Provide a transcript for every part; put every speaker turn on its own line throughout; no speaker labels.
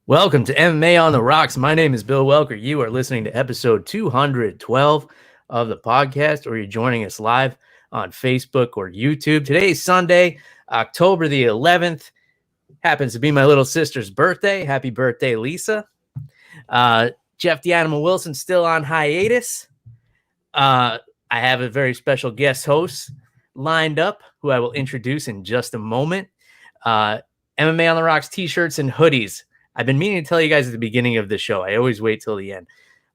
Welcome to MMA on the Rocks. My name is Bill Welker. You are listening to episode 212 of the podcast, or you're joining us live on Facebook or YouTube. Today is Sunday, October the 11th. Happens to be my little sister's birthday. Happy birthday, Lisa. Jeff the Animal Wilson still on hiatus. I have a very special guest host lined up who I will introduce in just a moment. MMA on the Rocks t-shirts and hoodies. I've been meaning to tell you guys at the beginning of the show. I always wait till the end.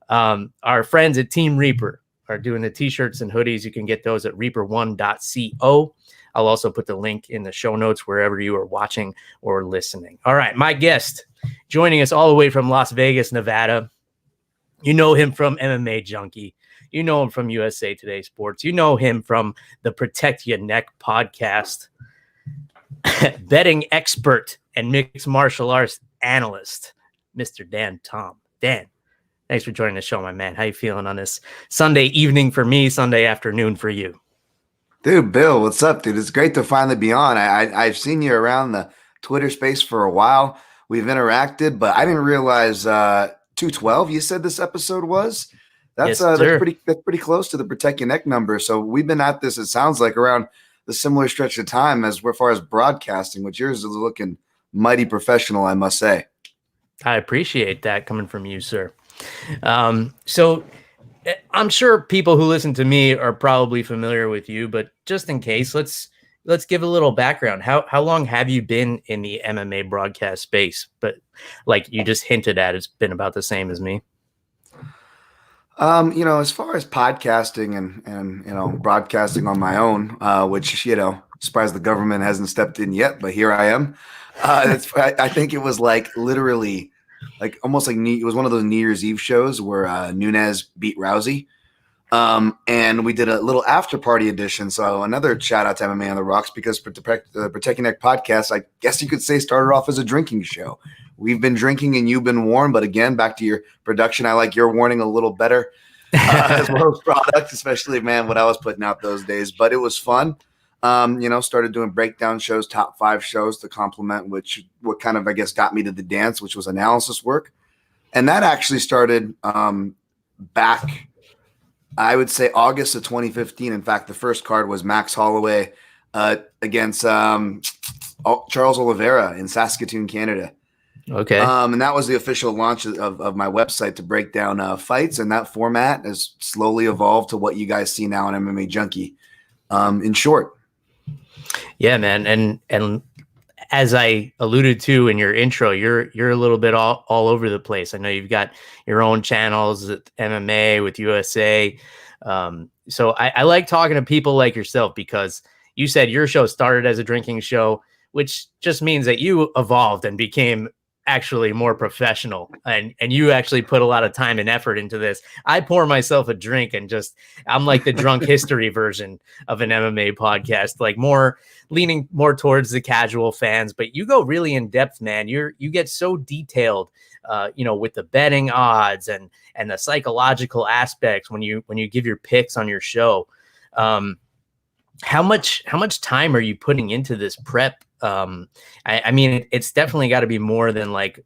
Our friends at Team Reaper are doing the t-shirts and hoodies. You can get those at reaper1.co. I'll also put the link in the show notes wherever you are watching or listening. All right, my guest joining us all the way from Las Vegas, Nevada. You know him from MMA Junkie. You know him from USA Today Sports. You know him from the Protect Your Neck podcast. Betting expert and mixed martial arts analyst, Mr. Dan Tom. Dan, thanks for joining the show, my man. How you feeling on this Sunday evening for me, Sunday afternoon for you?
Dude, Bill, what's up, dude? It's great to finally be on. I've seen you around the Twitter space for a while. We've interacted, but I didn't realize 212 you said this episode was. That's pretty close to the Protect Your Neck number. So we've been at this, it sounds like, around the similar stretch of time as far as broadcasting, which yours is looking mighty professional, I must say.
I appreciate that coming from you, sir. So I'm sure people who listen to me are probably familiar with you, but just in case, let's give a little background. How long have you been in the MMA broadcast space? But like you just hinted at, it's been about the same as me.
As far as podcasting and broadcasting on my own, which, surprised the government hasn't stepped in yet, but here I am. I think it was like literally like almost like it was one of those New Year's Eve shows where Nunes beat Rousey. And we did a little after party edition. So another shout out to MMA on the Rocks, because the Protect Your Neck podcast, I guess you could say, started off as a drinking show. We've been drinking and you've been warned, but again, back to your production, I like your warning a little better as well as product, especially, man, what I was putting out those days. But it was fun. Started doing breakdown shows, top 5 shows to complement, what kind of, I guess, got me to the dance, which was analysis work. And that actually started back, I would say, August of 2015. In fact, the first card was Max Holloway against Charles Oliveira in Saskatoon, Canada.
Okay.
And that was the official launch of my website to break down fights. And that format has slowly evolved to what you guys see now on MMA Junkie. In short.
Yeah, man. And as I alluded to in your intro, you're a little bit all over the place. I know you've got your own channels at MMA with USA. So I like talking to people like yourself, because you said your show started as a drinking show, which just means that you evolved and became actually more professional, and you actually put a lot of time and effort into this. I pour myself a drink and I'm like the drunk history version of an MMA podcast, like leaning more towards the casual fans, but you go really in depth, man. You get so detailed, with the betting odds and the psychological aspects when you give your picks on your show. How much time are you putting into this prep? I mean, it's definitely got to be more than like,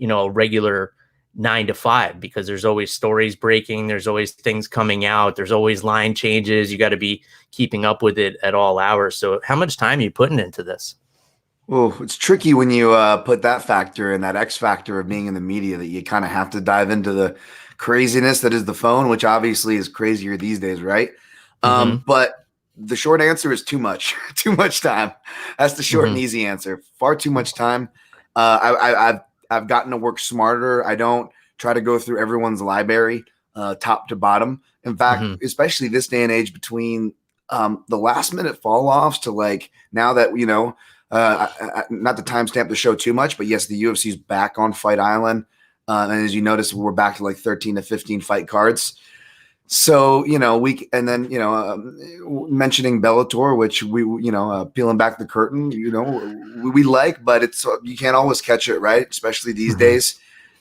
a regular 9 to 5, because there's always stories breaking. There's always things coming out. There's always line changes. You got to be keeping up with it at all hours. So how much time are you putting into this?
Well, it's tricky when you put that factor and that X factor of being in the media, that you kind of have to dive into the craziness that is the phone, which obviously is crazier these days, right? But the short answer is too much time. That's the short and easy answer. Far too much time. I've gotten to work smarter. I don't try to go through everyone's library, top to bottom. In fact, especially this day and age, between the last minute fall offs to like now that, not to timestamp the show too much, but yes, the UFC's back on Fight Island. And as you notice, we're back to like 13 to 15 fight cards. So, mentioning Bellator, which we, peeling back the curtain, we like, but you can't always catch it, right? Especially these days.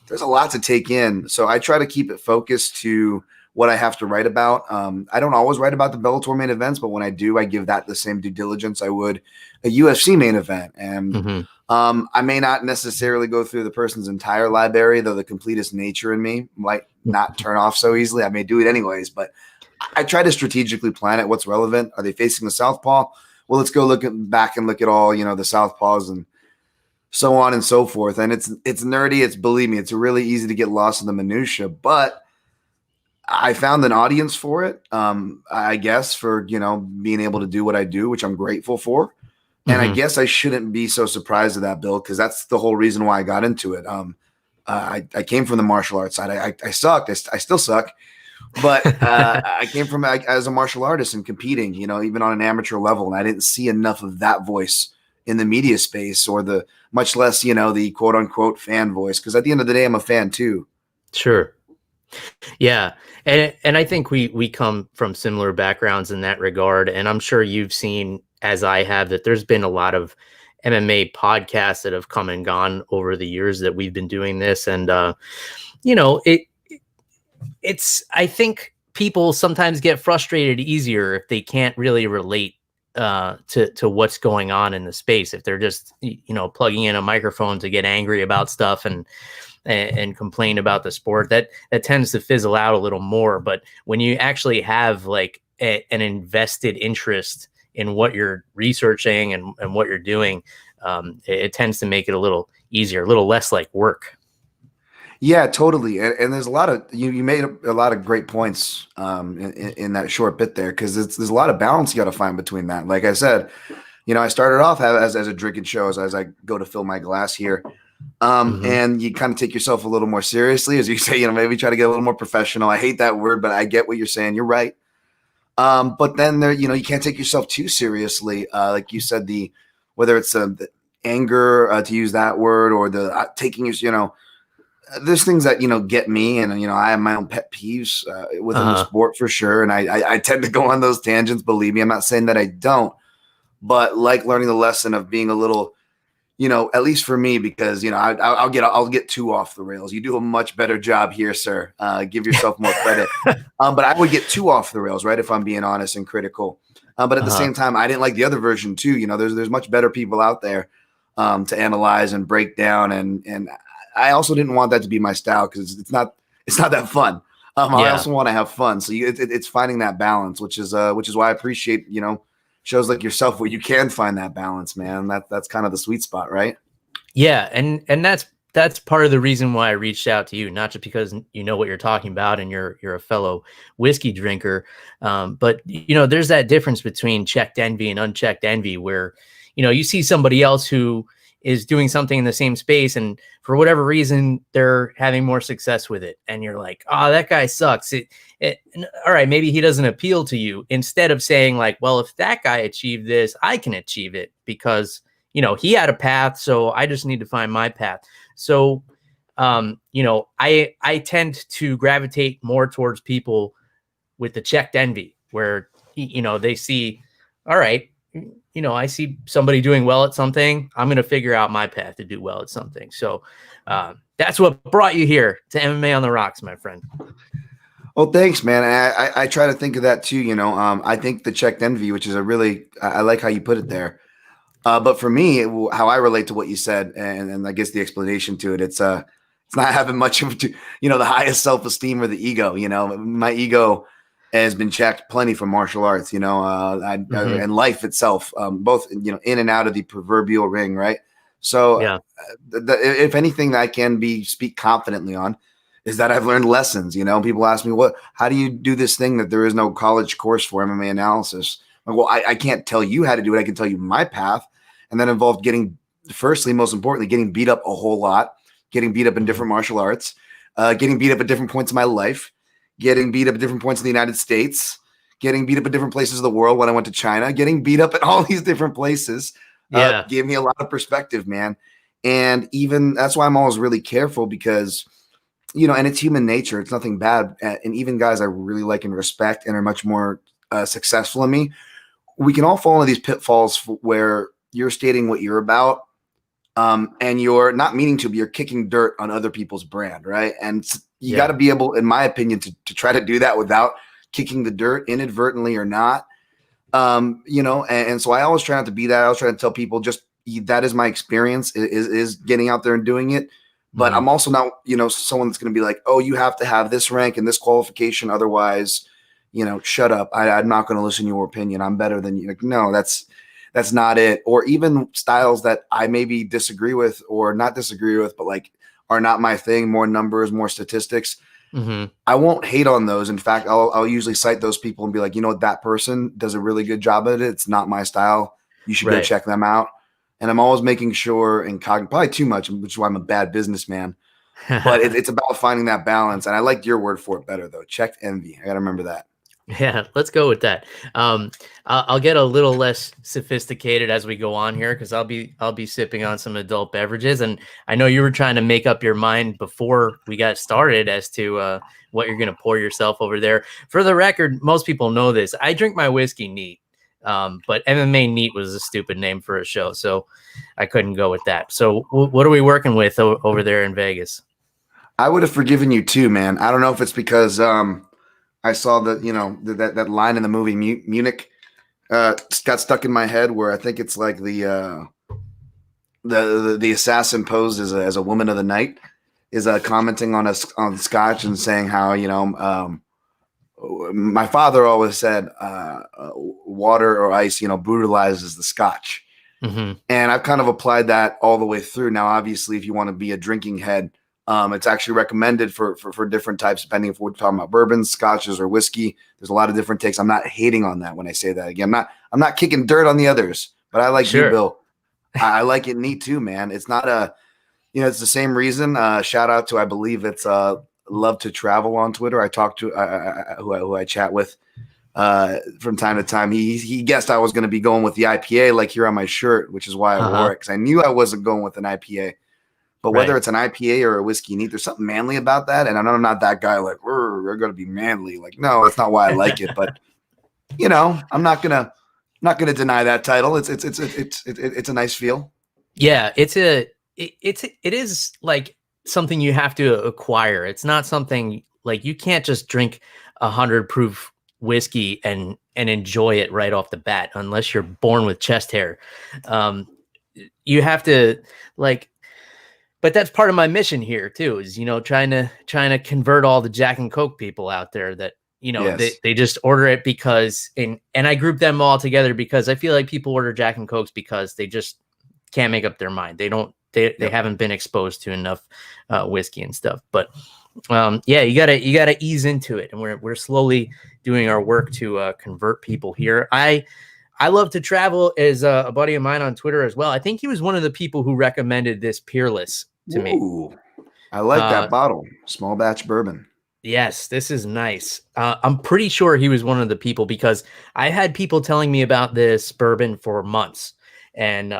There's a lot to take in. So I try to keep it focused to what I have to write about. I don't always write about the Bellator main events, but when I do, I give that the same due diligence I would a UFC main event. And I may not necessarily go through the person's entire library, though the completist nature in me might not turn off so easily. I may do it anyways, but I try to strategically plan it. What's relevant? Are they facing the southpaw? Well, let's go back and look at all, the southpaws and so on and so forth. And it's nerdy. Believe me, it's really easy to get lost in the minutia, but I found an audience for it. I guess for, being able to do what I do, which I'm grateful for. And I guess I shouldn't be so surprised at that, Bill, because that's the whole reason why I got into it. I came from the martial arts side. I sucked. I still suck. But I came from as a martial artist and competing, even on an amateur level. And I didn't see enough of that voice in the media space, or the much less, the quote unquote fan voice. Because at the end of the day, I'm a fan too.
Sure. Yeah. And I think we come from similar backgrounds in that regard. And I'm sure you've seen, as I have, that there's been a lot of MMA podcasts that have come and gone over the years that we've been doing this. And, I think people sometimes get frustrated easier if they can't really relate to what's going on in the space. If they're just, plugging in a microphone to get angry about stuff and complain about the sport, that tends to fizzle out a little more. But when you actually have like an invested interest in what you're researching and what you're doing, it tends to make it a little easier, a little less like work.
Yeah, totally. And there's a lot of, you made a lot of great points in that short bit there, because there's a lot of balance you got to find between that. Like I said, I started off as a drinking show as I go to fill my glass here. And you kind of take yourself a little more seriously, as you say, maybe try to get a little more professional. I hate that word, but I get what you're saying. You're right. But then there, you can't take yourself too seriously. Like you said, whether it's the anger, to use that word, or the taking your, there's things that, get me, and, I have my own pet peeves within the sport for sure. And I tend to go on those tangents. Believe me, I'm not saying that I don't, but like learning the lesson of being a little, at least for me, because, I'll get too off the rails. You do a much better job here, sir. Give yourself more credit. But I would get too off the rails, right? If I'm being honest and critical. But at the same time, I didn't like the other version too. There's much better people out there to analyze and break down. And I also didn't want that to be my style, because it's not that fun. I also want to have fun. So it's finding that balance, which is why I appreciate, shows like yourself where you can find that balance, man. That's kind of the sweet spot, right? Yeah.
And that's part of the reason why I reached out to you, not just because you know what you're talking about and you're a fellow whiskey drinker. But there's that difference between checked envy and unchecked envy, where, you see somebody else who is doing something in the same space, and for whatever reason, they're having more success with it. And you're like, oh, that guy sucks. All right, maybe he doesn't appeal to you, instead of saying like, well, if that guy achieved this, I can achieve it, because, he had a path. So I just need to find my path. So, I tend to gravitate more towards people with the checked envy, where, they see, all right, I see somebody doing well at something, I'm going to figure out my path to do well at something. So that's what brought you here to MMA on the Rocks, my friend.
Well, thanks, man. I try to think of that too. I think the checked envy, which is I like how you put it there. But for me, how I relate to what you said, and I guess the explanation to it, it's not having much of, the highest self-esteem or the ego. My ego has been checked plenty from martial arts, and life itself, both, in and out of the proverbial ring. Right. So if anything that I can speak confidently on is that I've learned lessons. People ask me, how do you do this thing that there is no college course for MMA analysis? Like, well, I can't tell you how to do it. I can tell you my path. And that involved most importantly, getting beat up a whole lot, getting beat up in different martial arts, getting beat up at different points in my life, getting beat up at different points in the United States, getting beat up at different places of the world when I went to China, getting beat up at all these different places. Gave me a lot of perspective, man. And even that's why I'm always really careful, because, and it's human nature. It's nothing bad. And even guys I really like and respect and are much more successful than me, we can all fall into these pitfalls where you're stating what you're about, and you're not meaning to, but you're kicking dirt on other people's brand, right? And you
Yeah.
got to be able, in my opinion, to try to do that without kicking the dirt inadvertently or not. And so I always try not to be that. I always try to tell people just that is my experience is getting out there and doing it. But I'm also not, someone that's going to be like, oh, you have to have this rank and this qualification. Otherwise, shut up. I'm not going to listen to your opinion. I'm better than you. Like, no, that's not it. Or even styles that I maybe disagree with or not disagree with, but like are not my thing. More numbers, more statistics. I won't hate on those. In fact, I'll usually cite those people and be like, that person does a really good job at it. It's not my style. You should go check them out. And I'm always making sure, and probably too much, which is why I'm a bad businessman. But it's about finding that balance. And I liked your word for it better, though. Checked envy. I got to remember that.
Yeah, let's go with that. I'll get a little less sophisticated as we go on here because I'll be sipping on some adult beverages, and I know you were trying to make up your mind before we got started as to what you're going to pour yourself over there. For the record, most people know this. I drink my whiskey neat, but MMA neat was a stupid name for a show, so I couldn't go with that. So what are we working with over there in Vegas?
I would have forgiven you too, man. I don't know if it's because I saw that that line in the movie Munich got stuck in my head where I think it's like the assassin posed as a woman of the night is commenting on Scotch and saying how my father always said water or ice brutalizes the Scotch, and I've kind of applied that all the way through. Now, obviously, if you want to be a drinking head. It's actually recommended for different types, depending if we're talking about bourbons, scotches, or whiskey. There's a lot of different takes. I'm not hating on that when I say that. Again, I'm not kicking dirt on the others, but I like you, Bill. I like it neat too, man. It's not it's the same reason. Shout out to, I believe it's Love to Travel on Twitter. I talked to who I chat with from time to time. He guessed I was going to be going with the IPA, like here on my shirt, which is why I wore it, because I knew I wasn't going with an IPA. But whether it's an IPA or a whiskey neat, there's something manly about that. And I know I'm not that guy like, we're going to be manly. Like, no, that's not why I like it. But, I'm not gonna deny that title. It's a nice feel.
Yeah, it is like something you have to acquire. It's not something like you can't just drink 100 proof whiskey and enjoy it right off the bat unless you're born with chest hair. You have to but that's part of my mission here too, is, trying to convert all the Jack and Coke people out there that, they just order it because, and I group them all together because I feel like people order Jack and Cokes because they just can't make up their mind. They haven't been exposed to enough whiskey and stuff. But you gotta ease into it. And we're slowly doing our work to convert people here. I love to travel is a buddy of mine on Twitter as well. I think he was one of the people who recommended this Peerless to me.
I like that bottle. Small batch bourbon.
Yes, this is nice. I'm pretty sure he was one of the people because I had people telling me about this bourbon for months. And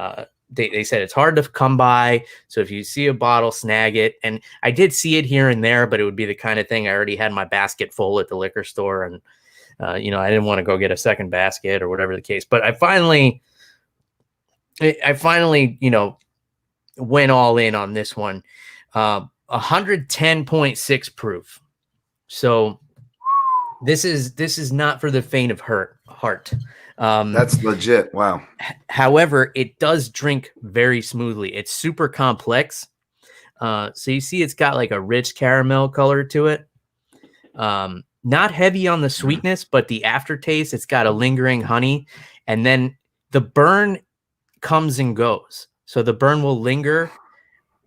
they said it's hard to come by. So if you see a bottle, snag it. And I did see it here and there, but it would be the kind of thing I already had my basket full at the liquor store. And I didn't want to go get a second basket or whatever the case, but I finally, went all in on this one. 110.6 proof. So this is not for the faint of heart.
That's legit. Wow.
However, it does drink very smoothly. It's super complex. So you see, it's got like a rich caramel color to it. Not heavy on the sweetness, but the aftertaste, it's got a lingering honey. And then the burn comes and goes. So the burn will linger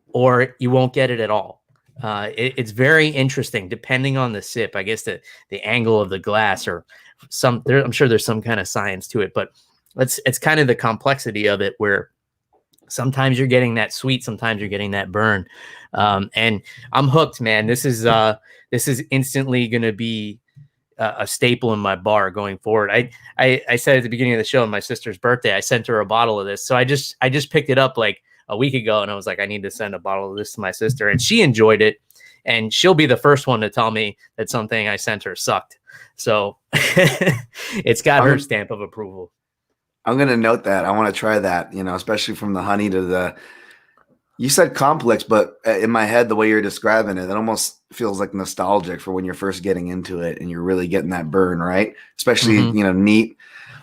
or you won't get it at all. It's very interesting depending on the sip. I guess the angle of the glass or I'm sure there's some kind of science to it, but it's kind of the complexity of it where sometimes you're getting that sweet, sometimes you're getting that burn. And I'm hooked, man. This is instantly going to be a staple in my bar going forward. I said at the beginning of the show on my sister's birthday, I sent her a bottle of this. So I just picked it up like a week ago and I was like, I need to send a bottle of this to my sister, and she enjoyed it. And she'll be the first one to tell me that something I sent her sucked. So it's got her stamp of approval.
I'm going to note that. I want to try that, especially from the honey to You said complex, but in my head, the way you're describing it, it almost feels like nostalgic for when you're first getting into it and you're really getting that burn, right? Especially, neat,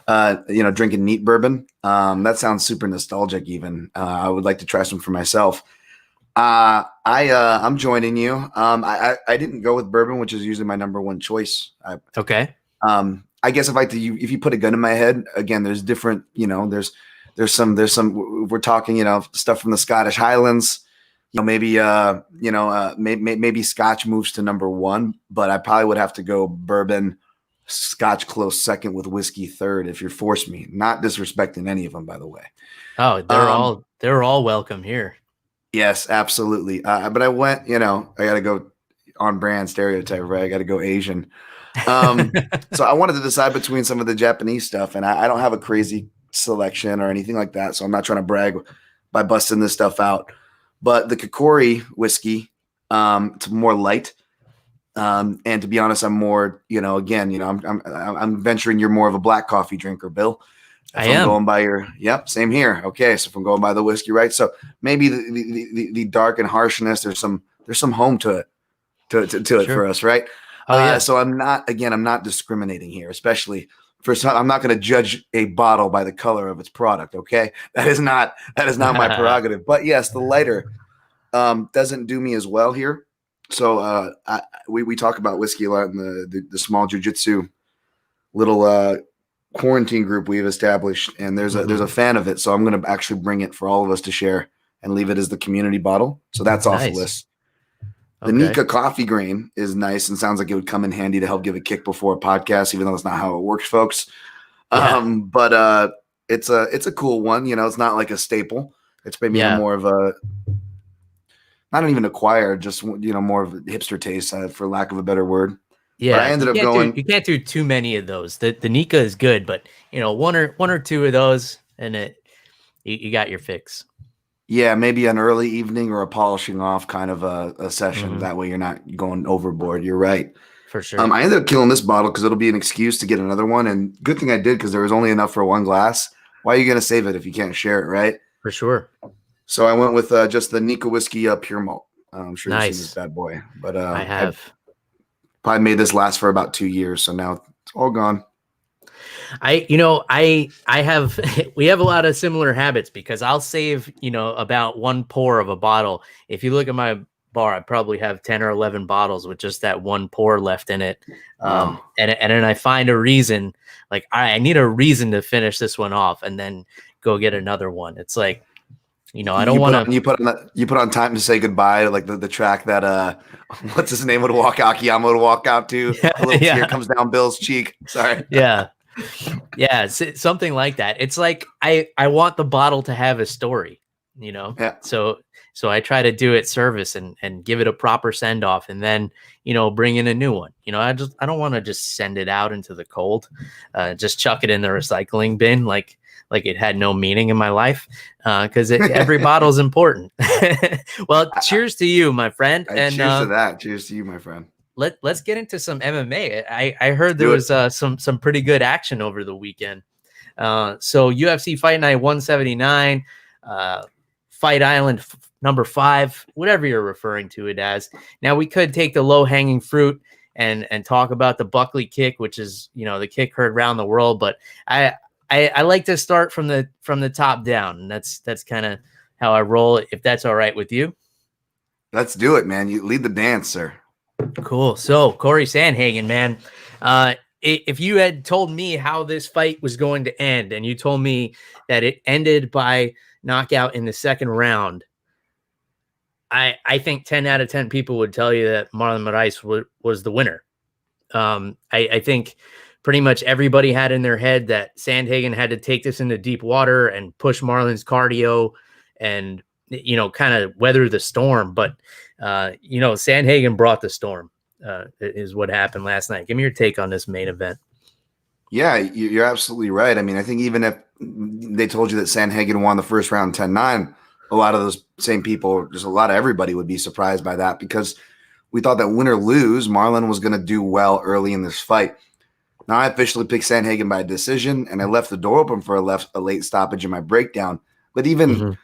drinking neat bourbon. That sounds super nostalgic even. I would like to try some for myself. I'm joining you. I didn't go with bourbon, which is usually my number one choice.
Okay.
I guess if you put a gun in my head, again, there's different, there's some, we're talking, stuff from the Scottish Highlands, maybe Scotch moves to number one, but I probably would have to go bourbon, Scotch close second, with whiskey third if you force me. Not disrespecting any of them, by the way.
Oh, they're all welcome here.
Yes, absolutely. But I went, I got to go on brand stereotype, right? I got to go Asian. So I wanted to decide between some of the Japanese stuff, and I don't have a crazy selection or anything like that, so I'm not trying to brag by busting this stuff out. But the Cory whiskey, it's more light, and to be honest, I'm more, I'm venturing you're more of a black coffee drinker, Bill. If I'm going by same here. Okay, so if I'm going by the whiskey, right? So maybe the dark and harshness, there's some home to it for us, right? Oh, yeah. So I'm not discriminating here, especially for some. I'm not going to judge a bottle by the color of its product. Okay, that is not my prerogative. But yes, the lighter doesn't do me as well here. So we talk about whiskey a lot in the small jiu-jitsu little quarantine group we've established, and there's a fan of it. So I'm going to actually bring it for all of us to share and leave it as the community bottle. So that's off the list. The Nika coffee grain is nice and sounds like it would come in handy to help give a kick before a podcast, even though that's not how it works, folks. Yeah. But it's a cool one. It's not like a staple. It's maybe more of a, not even acquired, just more of a hipster taste, for lack of a better word. Yeah, but I ended up going.
You can't do too many of those. The Nika is good, but one or two of those, and you got your fix.
Yeah, maybe an early evening or a polishing off kind of a session. That way you're not going overboard. You're right.
For sure.
I ended up killing this bottle because it'll be an excuse to get another one. And good thing I did, because there was only enough for one glass. Why are you going to save it if you can't share it, right?
For sure.
So I went with just the Nika whiskey pure malt. I'm sure you've seen this bad boy. But
I have.
Probably made this last for about 2 years. So now it's all gone.
I have, we have a lot of similar habits, because I'll save, about one pour of a bottle. If you look at my bar, I probably have 10 or 11 bottles with just that one pour left in it. And then I find a reason, like I need a reason to finish this one off and then go get another one. It's like, I don't want to.
You put on Time to Say Goodbye, like the track that what's his name would walk out, Akiyama would walk out to. A little tear comes down Bill's cheek. Sorry.
Yeah. Yeah, something like that. It's like I want the bottle to have a story, Yeah. So I try to do it service and give it a proper send off, and then bring in a new one. I don't want to just send it out into the cold, just chuck it in the recycling bin like it had no meaning in my life, because every bottle is important. Well, cheers to you, my friend.
And cheers to that. Cheers to you, my friend.
Let's get into some MMA. I heard there was some pretty good action over the weekend. So UFC Fight Night 179, Fight Island number 5, whatever you're referring to it as. Now we could take the low hanging fruit and talk about the Buckley kick, which is the kick heard around the world. But I like to start from the top down, and that's kind of how I roll. If that's all right with you,
let's do it, man. You lead the dance, sir.
Cool. So Cory Sandhagen, man, if you had told me how this fight was going to end, and you told me that it ended by knockout in the second round, I think 10 out of 10 people would tell you that Marlon Moraes was the winner. I think pretty much everybody had in their head that Sandhagen had to take this into deep water and push Marlon's cardio and kind of weather the storm. But Sandhagen brought the storm, is what happened last night. Give me your take on this main event.
Yeah, you're absolutely right. I mean, I think even if they told you that Sandhagen won the first round 10-9, a lot of those same people, just a lot of everybody would be surprised by that, because we thought that win or lose, Marlon was going to do well early in this fight. Now I officially picked Sandhagen by decision, and I left the door open for a late stoppage in my breakdown. But even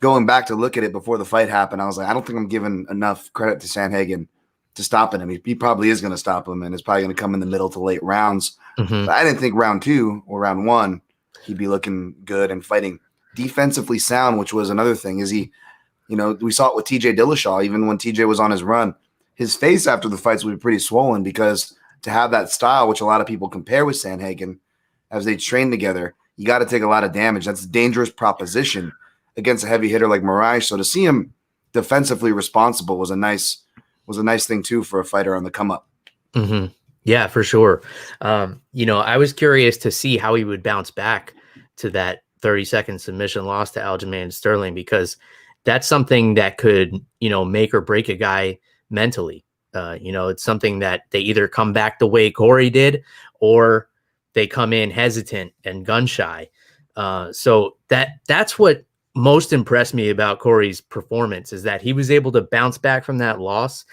going back to look at it before the fight happened, I was like, I don't think I'm giving enough credit to Sandhagen to stopping him. He probably is going to stop him, and it's probably going to come in the middle to late rounds.
Mm-hmm.
But I didn't think round 2 or round 1 he'd be looking good and fighting defensively sound, which was another thing. Is he, we saw it with TJ Dillashaw. Even when TJ was on his run, his face after the fights would be pretty swollen, because to have that style, which a lot of people compare with Sandhagen, as they train together, you got to take a lot of damage. That's a dangerous proposition against a heavy hitter like Moraes. So to see him defensively responsible was a nice thing too for a fighter on the come up.
Mm-hmm. Yeah, for sure. I was curious to see how he would bounce back to that 30-second submission loss to Aljamain Sterling, because that's something that could, make or break a guy mentally. It's something that they either come back the way Cory did, or they come in hesitant and gun shy. So that's what most impressed me about Cory's performance, is that he was able to bounce back from that loss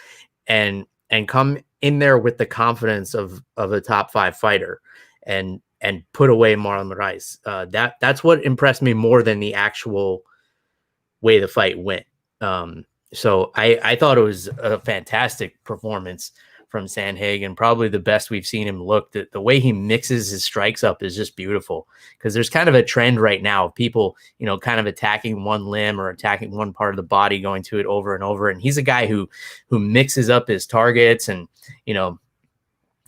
and come in there with the confidence of a top 5 fighter and put away Marlon Moraes. That's what impressed me more than the actual way the fight went. So I thought it was a fantastic performance from Sandhagen, probably the best we've seen him look. The way he mixes his strikes up is just beautiful, because there's kind of a trend right now of people, kind of attacking one limb or attacking one part of the body, going to it over and over. And he's a guy who mixes up his targets, and,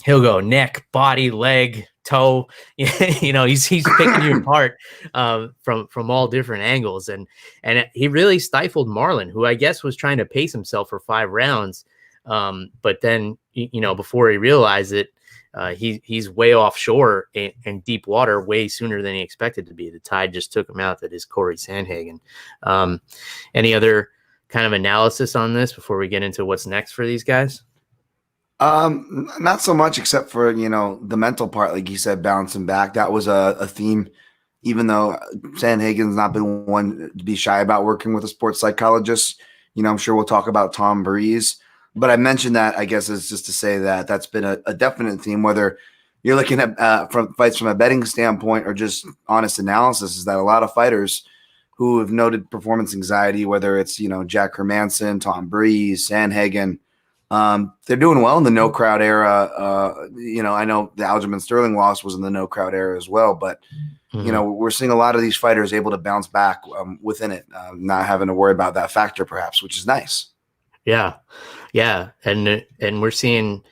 he'll go neck, body, leg, toe, he's picking you apart from all different angles. And he really stifled Marlon, who I guess was trying to pace himself for 5 rounds. But then, before he realized it, he's way offshore in deep water way sooner than he expected to be. The tide just took him out. That is Cory Sandhagen. Any other kind of analysis on this before we get into what's next for these guys?
Not so much, except for, the mental part, like you said, bouncing back. That was a theme, even though Sandhagen's not been one to be shy about working with a sports psychologist. I'm sure we'll talk about Tom Breeze. But I mentioned that, I guess, is just to say that that's been a definite theme, whether you're looking at from fights from a betting standpoint or just honest analysis, is that a lot of fighters who have noted performance anxiety, whether it's, Jack Hermanson, Tom Breeze, Sandhagen, they're doing well in the no crowd era. I know the Aljamain Sterling loss was in the no crowd era as well, but we're seeing a lot of these fighters able to bounce back within it, not having to worry about that factor, perhaps, which is nice.
Yeah. And we're seeing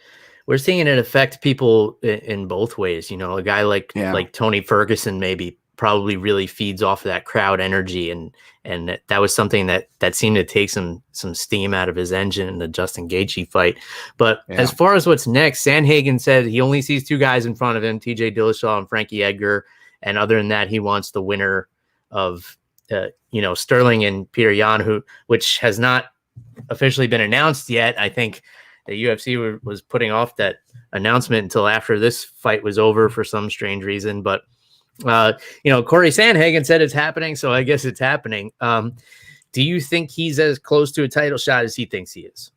it affect people in both ways. A guy like Tony Ferguson maybe probably really feeds off of that crowd energy, and that was something that seemed to take some steam out of his engine in the Justin Gaethje fight. But as far as what's next, Sandhagen said he only sees 2 guys in front of him, TJ Dillashaw and Frankie Edgar, and other than that, he wants the winner of Sterling and Peter Yan, which has not officially been announced yet. I think the UFC was putting off that announcement until after this fight was over for some strange reason. But Cory Sandhagen said it's happening, so I guess it's happening. Do you think he's as close to a title shot as he thinks he is?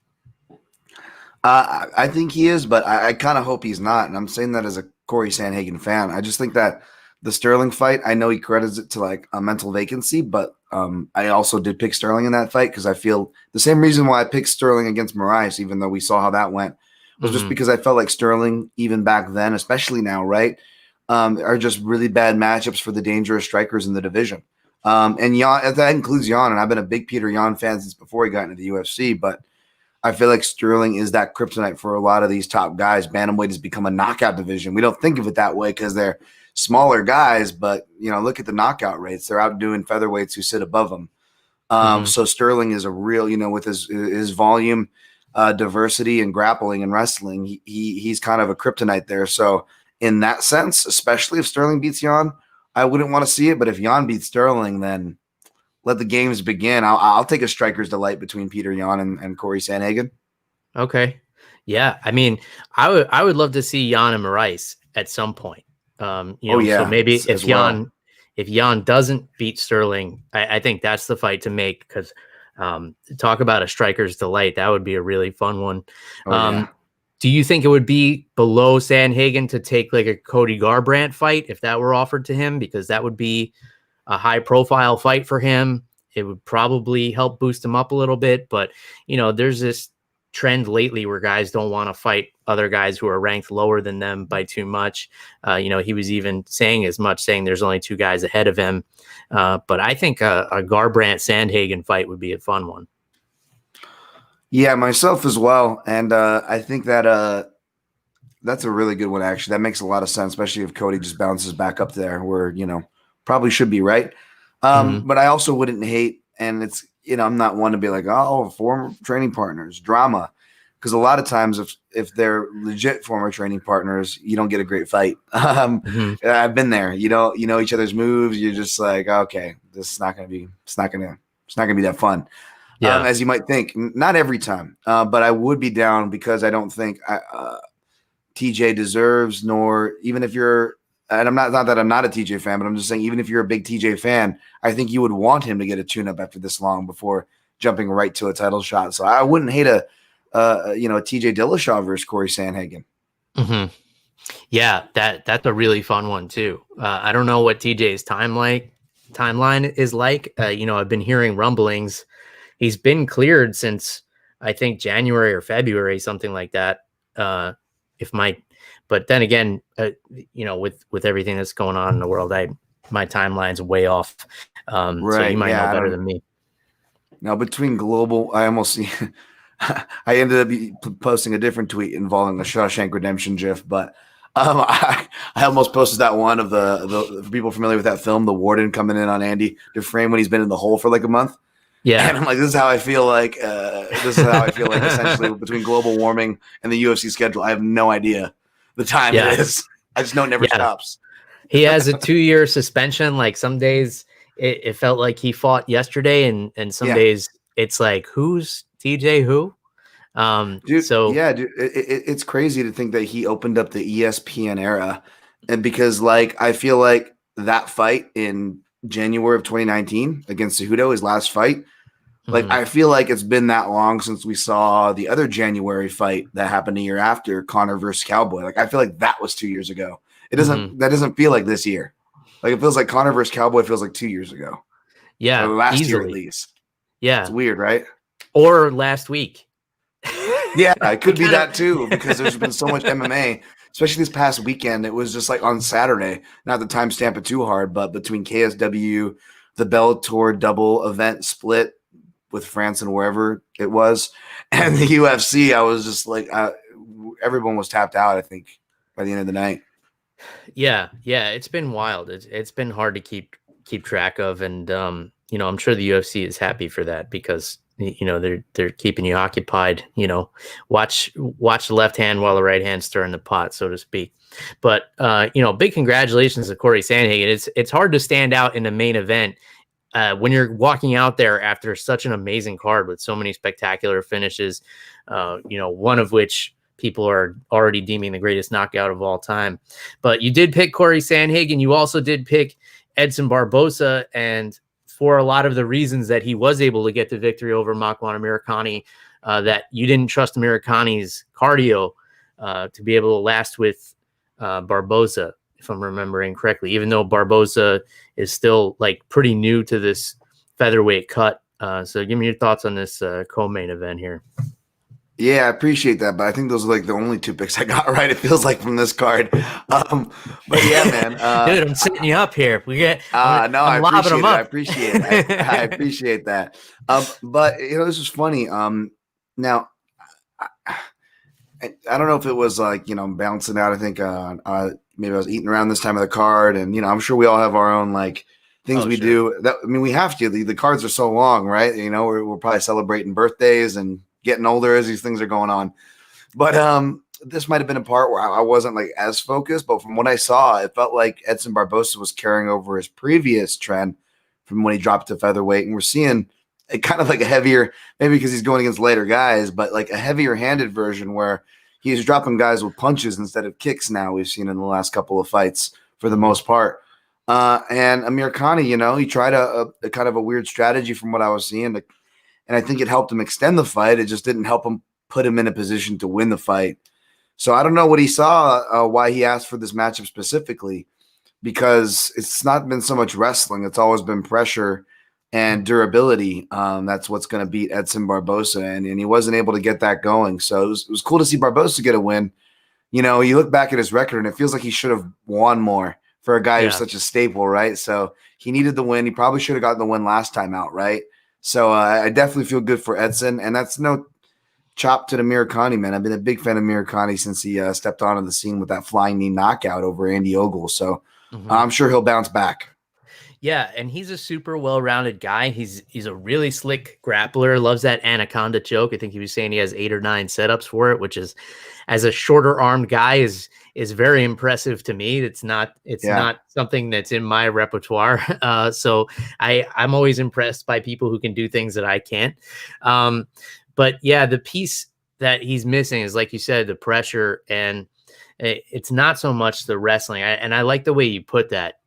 I think he is, but I kind of hope he's not. And I'm saying that as a Cory Sandhagen fan. I just think that the Sterling fight, I know he credits it to like a mental vacancy, but I also did pick Sterling in that fight because I feel the same reason why I picked Sterling against Moraes, even though we saw how that went, was just because I felt like Sterling, even back then, especially now, right, are just really bad matchups for the dangerous strikers in the division. And Yan, that includes Yan, and I've been a big Peter Yan fan since before he got into the UFC, but I feel like Sterling is that kryptonite for a lot of these top guys. Bantamweight has become a knockout division. We don't think of it that way because they're smaller guys, but look at the knockout rates. They're outdoing featherweights who sit above them. So Sterling is a real, with his volume, diversity, and grappling and wrestling, he's kind of a kryptonite there. So in that sense, especially if Sterling beats Yan, I wouldn't want to see it. But if Yan beats Sterling, then let the games begin. I'll take a striker's delight between Peter Yan and Cory Sandhagen.
Okay. Yeah. I mean, I would love to see Yan and Moraes at some point. So maybe if Yan doesn't beat Sterling, I think that's the fight to make, because talk about a striker's delight. That would be a really fun one. Do you think it would be below Sandhagen to take like a Cody Garbrandt fight if that were offered to him? Because that would be a high profile fight for him. it would probably help boost him up a little bit. But, there's this trend lately where guys don't want to fight other guys who are ranked lower than them by too much. He was even saying as much, saying there's only 2 guys ahead of him. But I think a Garbrandt Sandhagen fight would be a fun one.
Yeah, myself as well. And I think that that's a really good one, actually. That makes a lot of sense, especially if Cody just bounces back up there where, probably should be, right? But I also wouldn't hate, and it's, I'm not one to be like, oh, former training partners, drama. Because a lot of times if they're legit former training partners, you don't get a great fight. I've been there. You know each other's moves. You're just like, okay, this is not going to be that fun.
Yeah.
As you might think. Not every time, but I would be down because I don't think TJ deserves, nor even if you're, and I'm not that I'm not a TJ fan, but I'm just saying, even if you're a big TJ fan, I think you would want him to get a tune-up after this long before jumping right to a title shot. So I wouldn't hate a TJ Dillashaw versus Cory Sandhagen.
Yeah, that's a really fun one too. I don't know what TJ's timeline is like. I've been hearing rumblings. He's been cleared since I think January or February, something like that. But then again, with everything that's going on in the world, my timeline's way off. Right, so you might know better than me.
Now, between global, I almost see. I ended up posting a different tweet involving the Shawshank Redemption GIF, but I almost posted that one of the for people familiar with that film, the warden coming in on Andy Dufresne when he's been in the hole for like a month.
Yeah,
and I'm like, this is how I feel like. Essentially between global warming and the UFC schedule. I have no idea the time it is. I just know it never stops.
He has a 2-year suspension. Like some days it felt like he fought yesterday, and some days it's like, who's TJ who?
Dude, it's crazy to think that he opened up the ESPN era, and because I feel like that fight in January of 2019 against Cejudo, his last fight, I feel like it's been that long since we saw the other January fight that happened a year after, Conor versus Cowboy. I feel like that was 2 years ago. It doesn't that doesn't feel like this year. It feels like Conor versus Cowboy feels like 2 years ago.
Yeah,
or last year at least.
Yeah,
it's weird, right?
Or last week.
Yeah, it could be that too, because there's been so much MMA, especially this past weekend. It was just on Saturday, not to timestamp it too hard, but between KSW, the Bellator double event split with France and wherever it was, and the UFC, I was just everyone was tapped out, I think, by the end of the night.
Yeah, it's been wild. It's been hard to keep track of, and I'm sure the UFC is happy for that, because they're keeping you occupied. Watch the left hand while the right hand's stirring the pot, so to speak. But big congratulations to Cory Sandhagen. It's hard to stand out in the main event when you're walking out there after such an amazing card with so many spectacular finishes. One of which people are already deeming the greatest knockout of all time. But you did pick Cory Sandhagen. You also did pick Edson Barboza, and for a lot of the reasons that he was able to get the victory over Makwan Amirkhani, that you didn't trust Amirkhani's cardio to be able to last with Barboza, if I'm remembering correctly, even though Barboza is still pretty new to this featherweight cut. So give me your thoughts on this co-main event here.
Yeah, I appreciate that, but I think those are the only 2 picks I got right. It feels like from this card. But yeah, man,
dude, I'm setting you up here.
I appreciate it. I appreciate that. But this is funny. Now, I don't know if it was balancing out. I think maybe I was eating around this time of the card, and I'm sure we all have our own things we do. We have to. The cards are so long, right? We're probably celebrating birthdays and getting older as these things are going on. But this might have been a part where I wasn't as focused, but from what I saw, it felt like Edson Barboza was carrying over his previous trend from when he dropped to featherweight. And we're seeing a kind of a heavier, maybe because he's going against later guys, but a heavier handed version where he's dropping guys with punches instead of kicks now, we've seen in the last couple of fights for the most part. And Amirkhani, he tried a kind of a weird strategy from what I was seeing, and I think it helped him extend the fight. It just didn't help him put him in a position to win the fight. So I don't know what he saw, why he asked for this matchup specifically, because it's not been so much wrestling. It's always been pressure. and durability. That's what's going to beat Edson Barboza, and he wasn't able to get that going. So it was cool to see Barboza get a win. You know, you look back at his record, and it feels like he should have won more for a guy who's such a staple, right? So he needed the win. He probably should have gotten the win last time out, right? So I definitely feel good for Edson, and that's no chop to the Amirkhani, man. I've been a big fan of Amirkhani since he stepped onto the scene with that flying knee knockout over Andy Ogle. So I'm sure he'll bounce back.
Yeah, and he's a super well-rounded guy. He's a really slick grappler, loves that anaconda choke. I think he was saying he has 8 or 9 setups for it, which is, as a shorter-armed guy, is very impressive to me. It's not something that's in my repertoire. So I'm always impressed by people who can do things that I can't. But yeah, the piece that he's missing is, like you said, the pressure, and it's not so much the wrestling. And I like the way you put that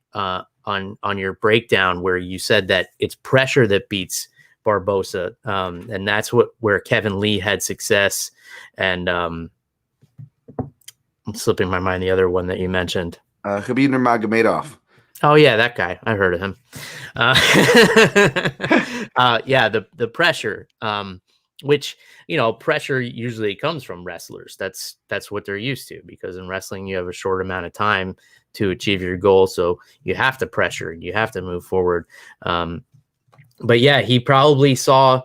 on your breakdown, where you said that it's pressure that beats Barboza, and that's where Kevin Lee had success. And I'm slipping my mind the other one that you mentioned,
Khabib Nurmagomedov.
Oh yeah, that guy. I heard of him. Yeah, the pressure, which, you know, pressure usually comes from wrestlers. That's what they're used to, because in wrestling you have a short amount of time to achieve your goal, so you have to pressure, you have to move forward. But yeah, he probably saw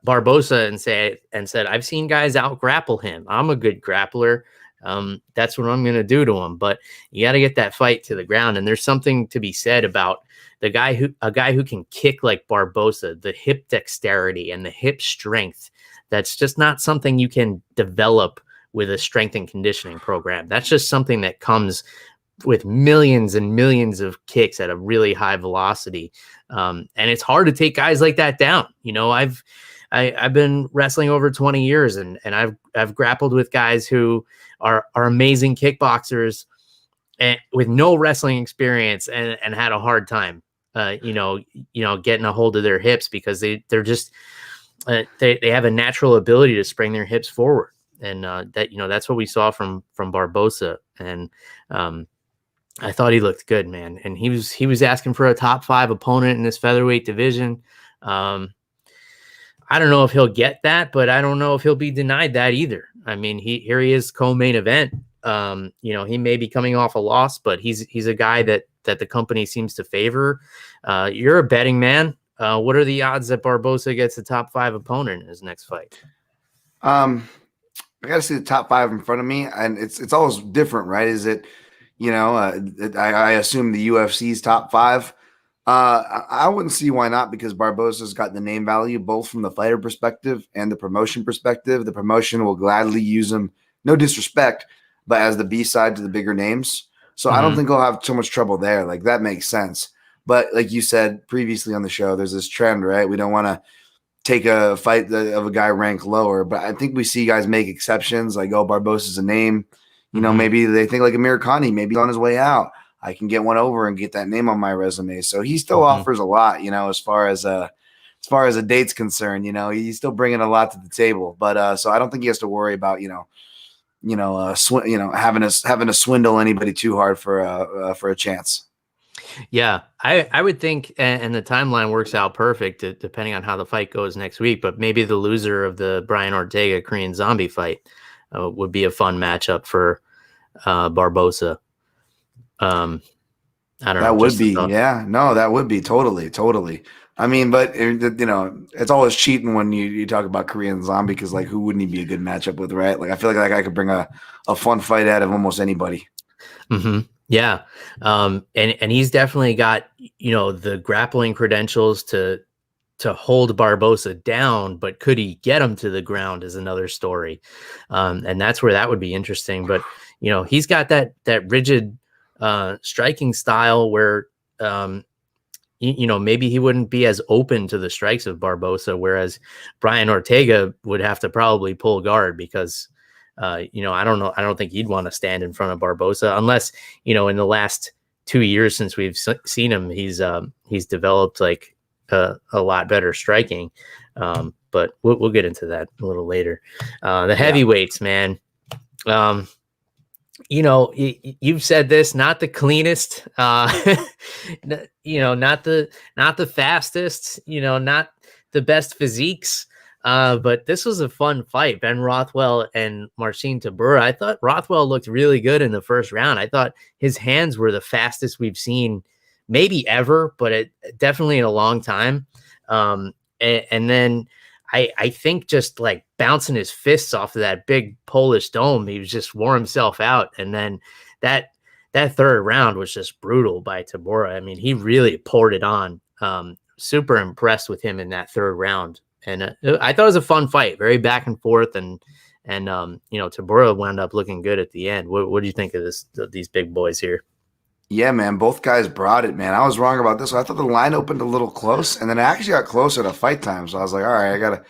Barboza and said, I've seen guys out grapple him. I'm a good grappler. That's what I'm going to do to him. But you got to get that fight to the ground. And there's something to be said about a guy who can kick like Barboza, the hip dexterity and the hip strength. That's just not something you can develop with a strength and conditioning program. That's just something that comes with millions and millions of kicks at a really high velocity. And it's hard to take guys like that down. You know, I've been wrestling over 20 years, and I've grappled with guys who are amazing kickboxers and with no wrestling experience, and had a hard time, getting a hold of their hips, because they're just they have a natural ability to spring their hips forward, and that's what we saw from Barboza. And I thought he looked good, man, and he was asking for a top 5 opponent in this featherweight division. I don't know if he'll get that, but I don't know if he'll be denied that either. I mean, here he is, co-main event. He may be coming off a loss, but he's a guy that the company seems to favor. You're a betting man. What are the odds that Barboza gets a top 5 opponent in his next fight?
I got to see the top 5 in front of me, and it's always different, right? Is it, I assume the UFC's top 5. I wouldn't see why not, because Barboza's got the name value, both from the fighter perspective and the promotion perspective. The promotion will gladly use him, no disrespect, but as the B-side to the bigger names. So I don't think he'll have too much trouble there. Like, that makes sense. But like you said previously on the show, there's this trend, right? We don't want to take a fight of a guy ranked lower, but I think we see guys make exceptions, like, oh, Barboza's a name. Maybe they think like Amirkhani, maybe on his way out, I can get one over and get that name on my resume. So he still offers a lot, as far as a date's concerned. He's still bringing a lot to the table. But so I don't think he has to worry about having to swindle anybody too hard for a chance.
Yeah, I would think, and the timeline works out perfect depending on how the fight goes next week. But maybe the loser of the Brian Ortega Korean Zombie fight would be a fun matchup for Barboza. I don't know.
That would be, yeah. No, that would be totally. I mean, but it's always cheating when you talk about Korean Zombie, because like, who wouldn't he be a good matchup with, right? Like, I feel like that guy could bring a fun fight out of almost anybody.
Mm-hmm. Yeah, and he's definitely got the grappling credentials to hold Barboza down, but could he get him to the ground is another story, and that's where that would be interesting. But he's got that rigid striking style where maybe he wouldn't be as open to the strikes of Barboza, whereas Brian Ortega would have to probably pull guard, because I don't know, I don't think he'd want to stand in front of Barboza unless in the last 2 years since we've seen him, he's developed like a lot better striking, but we'll get into that a little later. The heavyweights, man. You've said this, not the cleanest, not the fastest, not the best physiques. But this was a fun fight. Ben Rothwell and Marcin Tybura. I thought Rothwell looked really good in the first round. I thought his hands were the fastest we've seen maybe ever, but definitely in a long time. And then I think just like bouncing his fists off of that big Polish dome, he was just wore himself out. And then that third round was just brutal by Tybura. I mean, he really poured it on. Super impressed with him in that third round. And I thought it was a fun fight, very back and forth. And Tybura wound up looking good at the end. What do you think of these big boys here?
Yeah, man, both guys brought it, man. I was wrong about this one. I thought the line opened a little close, and then it actually got closer to fight time. So I was like, all right, I got to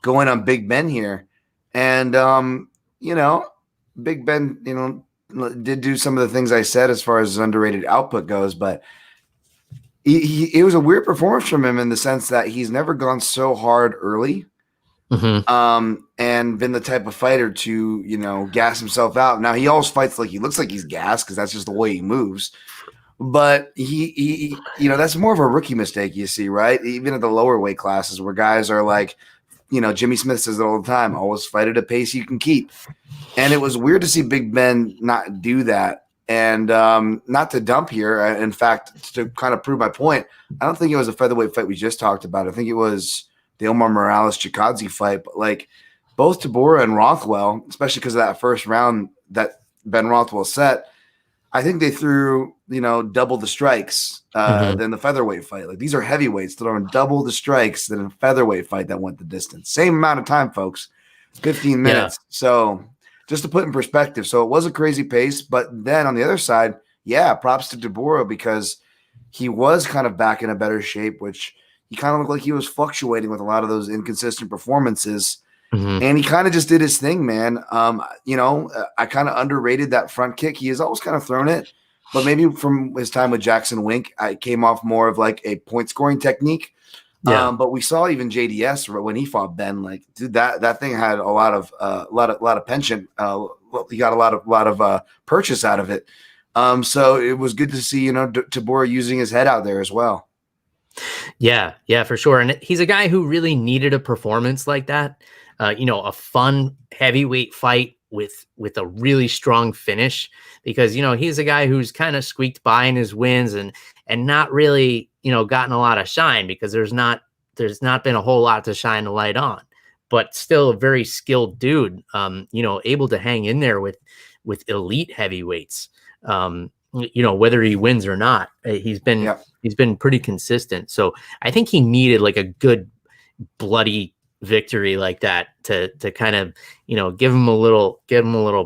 go in on Big Ben here. And, Big Ben, did do some of the things I said as far as his underrated output goes, but it was a weird performance from him in the sense that he's never gone so hard early.
Mm-hmm.
And been the type of fighter to, gas himself out. Now he always fights like he looks like he's gassed because that's just the way he moves. But he, that's more of a rookie mistake you see, right? Even at the lower weight classes where guys are like, Jimmy Smith says it all the time, always fight at a pace you can keep. And it was weird to see Big Ben not do that. And not to dump here. In fact, to kind of prove my point, I don't think it was a featherweight fight we just talked about. I think it was the Omar Morales-Chikadze fight, but like both Tybura and Rothwell, especially because of that first round that Ben Rothwell set, I think they threw, double the strikes than the featherweight fight. Like these are heavyweights throwing double the strikes than a featherweight fight that went the distance. Same amount of time, folks, 15 minutes. Yeah. So just to put in perspective, so it was a crazy pace, but then on the other side, yeah, props to Tybura because he was kind of back in a better shape, which he kind of looked like he was fluctuating with a lot of those inconsistent performances. Mm-hmm. And he kind of just did his thing, man. I kind of underrated that front kick. He has always kind of thrown it, but maybe from his time with Jackson Wink, I came off more of like a point scoring technique. Yeah. But we saw even JDS when he fought Ben, like, dude, that thing had a lot of penchant. He got a lot of purchase out of it. So it was good to see, Tybura using his head out there as well.
Yeah, for sure. And he's a guy who really needed a performance like that. A fun heavyweight fight with a really strong finish because, he's a guy who's kind of squeaked by in his wins and not really, gotten a lot of shine because there's not been a whole lot to shine the light on, but still a very skilled dude, able to hang in there with elite heavyweights. Whether he wins or not, he's been pretty consistent. So I think he needed like a good bloody victory like that to kind of, give him a little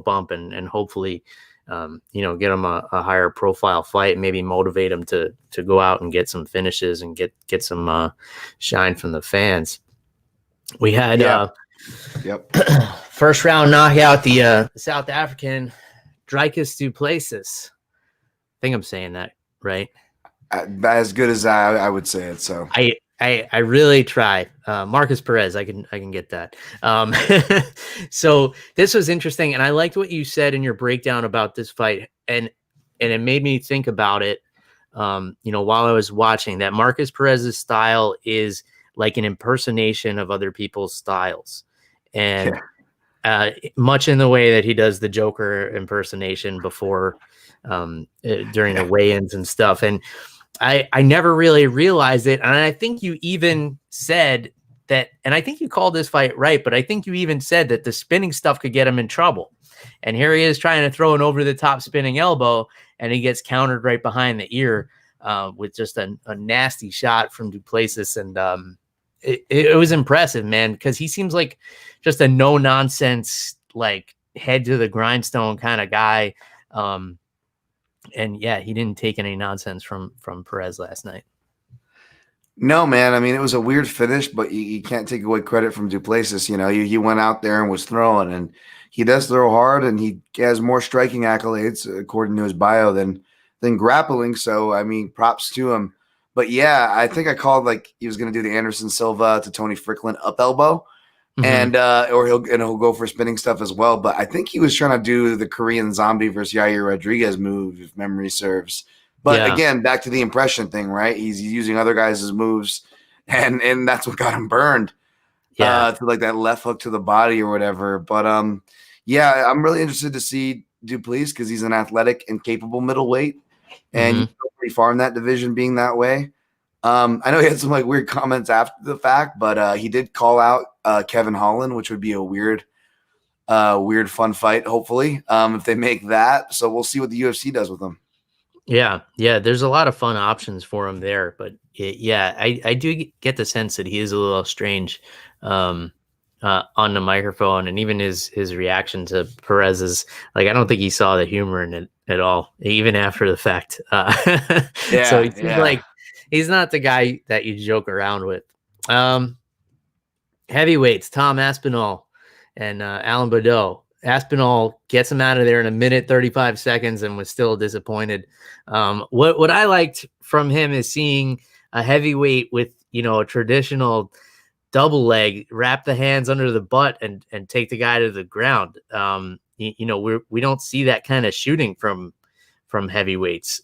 bump and hopefully, get him a higher profile fight, maybe motivate him to go out and get some finishes and get some shine from the fans. We had first round knockout, the South African Dricus du Plessis. I think I'm saying that right.
As good as I would say it. So
I really try. Marcus Perez, I can get that. So this was interesting, and I liked what you said in your breakdown about this fight, and it made me think about it. While I was watching, that Marcus Perez's style is like an impersonation of other people's styles, and much in the way that he does the Joker impersonation before. During the weigh-ins and stuff. And I never really realized it. And I think you even said that, and I think you called this fight right, but I think you even said that the spinning stuff could get him in trouble. And here he is trying to throw an over-the-top spinning elbow, and he gets countered right behind the ear with just a nasty shot from du Plessis. And it was impressive, man, because he seems like just a no-nonsense, like head to the grindstone kind of guy. And yeah, he didn't take any nonsense from Perez last night.
No, man. I mean, it was a weird finish, but you can't take away credit from du Plessis. He went out there and was throwing, and he does throw hard, and he has more striking accolades according to his bio than grappling. So, I mean, props to him. But yeah, I think I called like he was going to do the Anderson Silva to Tony Strickland up elbow. and or he'll go for spinning stuff as well. But I think he was trying to do the Korean Zombie versus Yair Rodriguez move, if memory serves. But again, back to the impression thing, right? He's using other guys' moves, and that's what got him burned. To like that left hook to the body or whatever. But yeah, I'm really interested to see Duplessis because he's an athletic and capable middleweight, and you go pretty far in that division being that way. I know he had some like weird comments after the fact, but he did call out Kevin Holland, which would be a weird fun fight, hopefully, if they make that. So we'll see what the UFC does with him. Yeah,
there's a lot of fun options for him there, but I do get the sense that he is a little strange on the microphone, and even his reaction to Perez is like, I don't think he saw the humor in it at all, even after the fact. So it seems like he's not the guy that you joke around with. Heavyweights, Tom Aspinall and Alan Baudot. Aspinall gets him out of there in 1:35 seconds and was still disappointed. What I liked from him is seeing a heavyweight with, a traditional double leg, wrap the hands under the butt and take the guy to the ground. We don't see that kind of shooting from heavyweights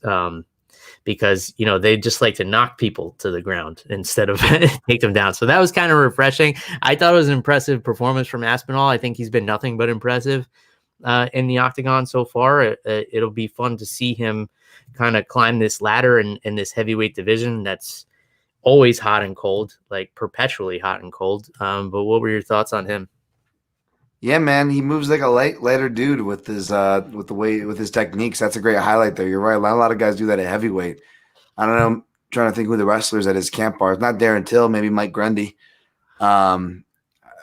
because, they just like to knock people to the ground instead of take them down. So that was kind of refreshing. I thought it was an impressive performance from Aspinall. I think he's been nothing but impressive in the octagon so far. It'll be fun to see him kind of climb this ladder in this heavyweight division that's always hot and cold, like perpetually hot and cold. But what were your thoughts on him?
Yeah, man, he moves like a lighter dude with his with his techniques. That's a great highlight there. You're right. A lot of guys do that at heavyweight. I don't know. I'm trying to think who the wrestlers at his camp are. It's not Darren Till, maybe Mike Grundy. I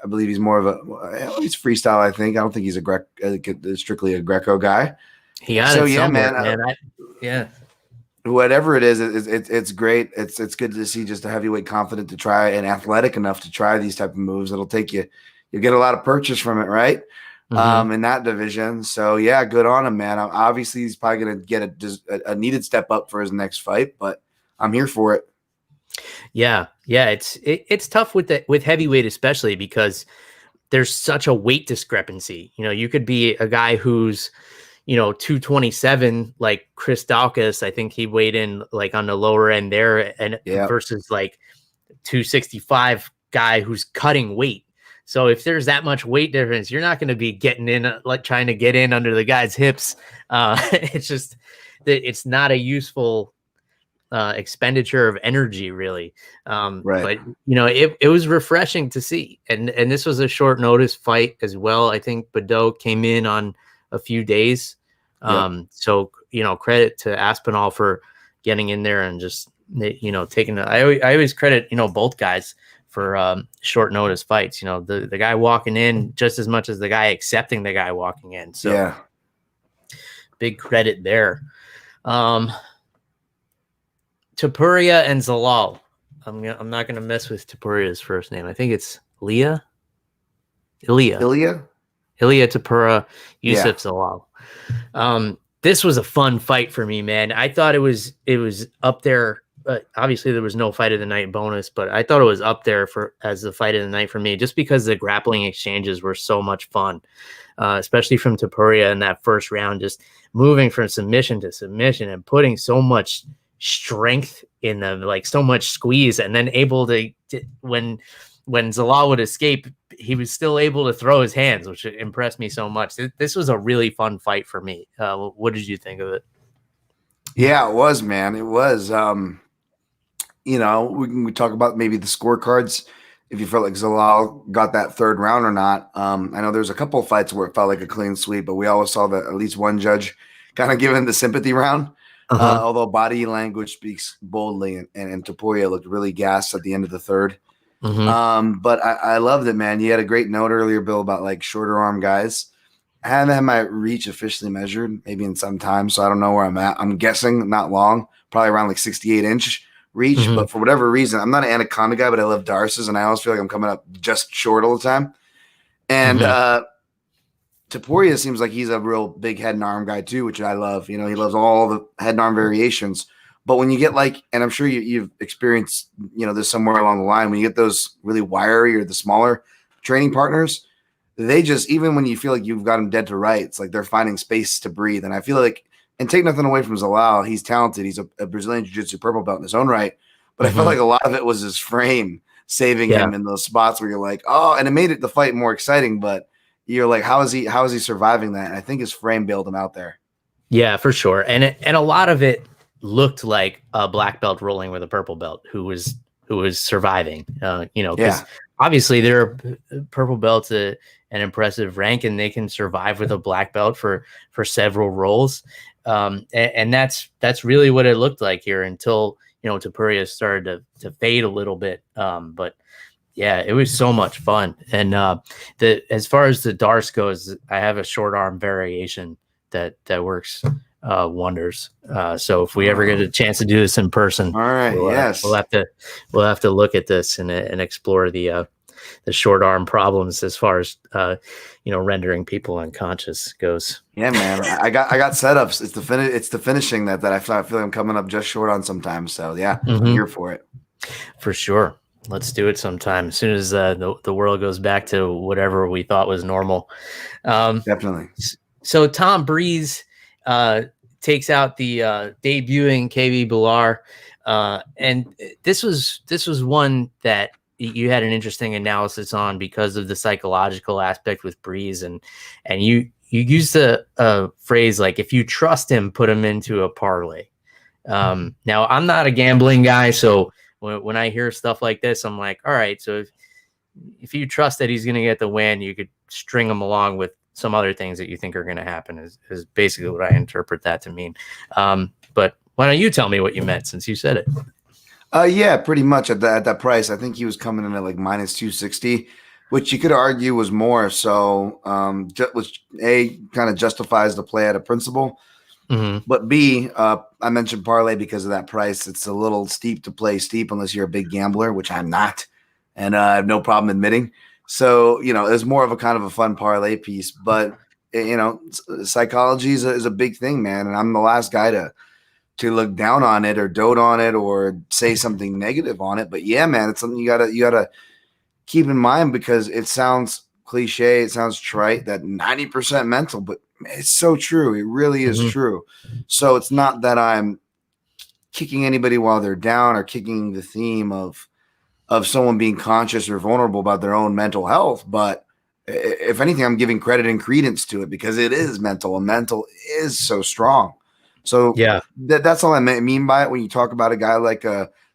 believe he's more of he's freestyle. I think. I don't think he's strictly a Greco guy.
He got it somewhere, man.
Whatever it is, it's great. It's good to see just a heavyweight confident to try and athletic enough to try these type of moves. It'll take you. You get a lot of purchase from it, right? In that division. So yeah, good on him, man. Obviously, he's probably going to get a needed step up for his next fight, but I'm here for it.
Yeah. It's tough with heavyweight, especially because there's such a weight discrepancy. You could be a guy who's 227, like Chris Daukaus. I think he weighed in like on the lower end there, and versus like 265 guy who's cutting weight. So if there's that much weight difference, you're not going to be getting in, like trying to get in under the guy's hips. It's just that it's not a useful expenditure of energy, really.
Right.
But it was refreshing to see, and this was a short notice fight as well. I think Baudot came in on a few days. So credit to Aspinall for getting in there and just taking. I always credit both guys for short notice fights. The guy walking in just as much as the guy accepting the guy walking in. So big credit there. Tybura and Zalal. I'm not gonna mess with Tybura's first name. I think it's Ilya Tybura, Youssef Zalal. This was a fun fight for me, man. I thought it was up there. Obviously, there was no fight of the night bonus, but I thought it was up there as the fight of the night for me, just because the grappling exchanges were so much fun, especially from Tybura in that first round, just moving from submission to submission and putting so much strength in them, like so much squeeze, and then able to when Zalal would escape, he was still able to throw his hands, which impressed me so much. This was a really fun fight for me. What did you think of it?
Yeah, it was, man. It was. We talk about maybe the scorecards, if you felt like Zalal got that third round or not. I know there's a couple of fights where it felt like a clean sweep, but we always saw that at least one judge kind of giving the sympathy round. Although body language speaks boldly, and Tybura looked really gassed at the end of the third. But I loved it, man. You had a great note earlier, Bill, about like shorter arm guys. I haven't had my reach officially measured, maybe in some time, so I don't know where I'm at. I'm guessing not long, probably around like 68-inch reach. But for whatever reason, I'm not an anaconda guy, but I love Darce's, and I always feel like I'm coming up just short all the time. And Tybura seems like he's a real big head and arm guy too, which I love. He loves all the head and arm variations. But when you get like, and I'm sure you've experienced, this somewhere along the line, when you get those really wiry or the smaller training partners, they just, even when you feel like you've got them dead to rights, like they're finding space to breathe. And I feel like, and take nothing away from Zalal, he's talented. He's a Brazilian Jiu-Jitsu purple belt in his own right. But I felt like a lot of it was his frame saving him in those spots where you're like, oh, and it made the fight more exciting. But you're like, how is he surviving that? And I think his frame bailed him out there.
Yeah, for sure. And a lot of it looked like a black belt rolling with a purple belt who was surviving. Because obviously they're purple belts an impressive rank, and they can survive with a black belt for several rolls. And that's really what it looked like here until Tybura started to fade a little bit. But yeah, it was so much fun. And as far as the Darce goes, I have a short arm variation that works wonders. So if we ever get a chance to do this in person,
all right,
we'll have to look at this and explore the short arm problems as far as rendering people unconscious goes.
Yeah, man, I got setups. It's the finishing that I feel I'm coming up just short on sometimes. So yeah, I'm here for it.
For sure. Let's do it sometime as soon as the world goes back to whatever we thought was normal.
Definitely.
So Tom Breeze takes out the debuting KB Billar, and this was one that you had an interesting analysis on because of the psychological aspect with Breeze, and you used the phrase like, if you trust him, put him into a parlay. Now I'm not a gambling guy, so when I hear stuff like this, I'm like, all right, so if you trust that he's going to get the win, you could string him along with some other things that you think are going to happen is basically what I interpret that to mean. But why don't you tell me what you meant, since you said it?
Yeah, pretty much at that price. I think he was coming in at like minus 260, which you could argue was more. So which A, kind of justifies the play at a principle. But B, I mentioned parlay because of that price. It's a little steep to play steep unless you're a big gambler, which I'm not, and I have no problem admitting. So, it's more of a kind of a fun parlay piece, but psychology is a big thing, man. And I'm the last guy to look down on it or dote on it or say something negative on it. But yeah, man, it's something you gotta keep in mind, because it sounds cliche. It sounds trite that 90% mental, but it's so true. It really is true. So it's not that I'm kicking anybody while they're down or kicking the theme of someone being conscious or vulnerable about their own mental health. But if anything, I'm giving credit and credence to it, because it is mental, and mental is so strong. So yeah, that's all I mean by it when you talk about a guy like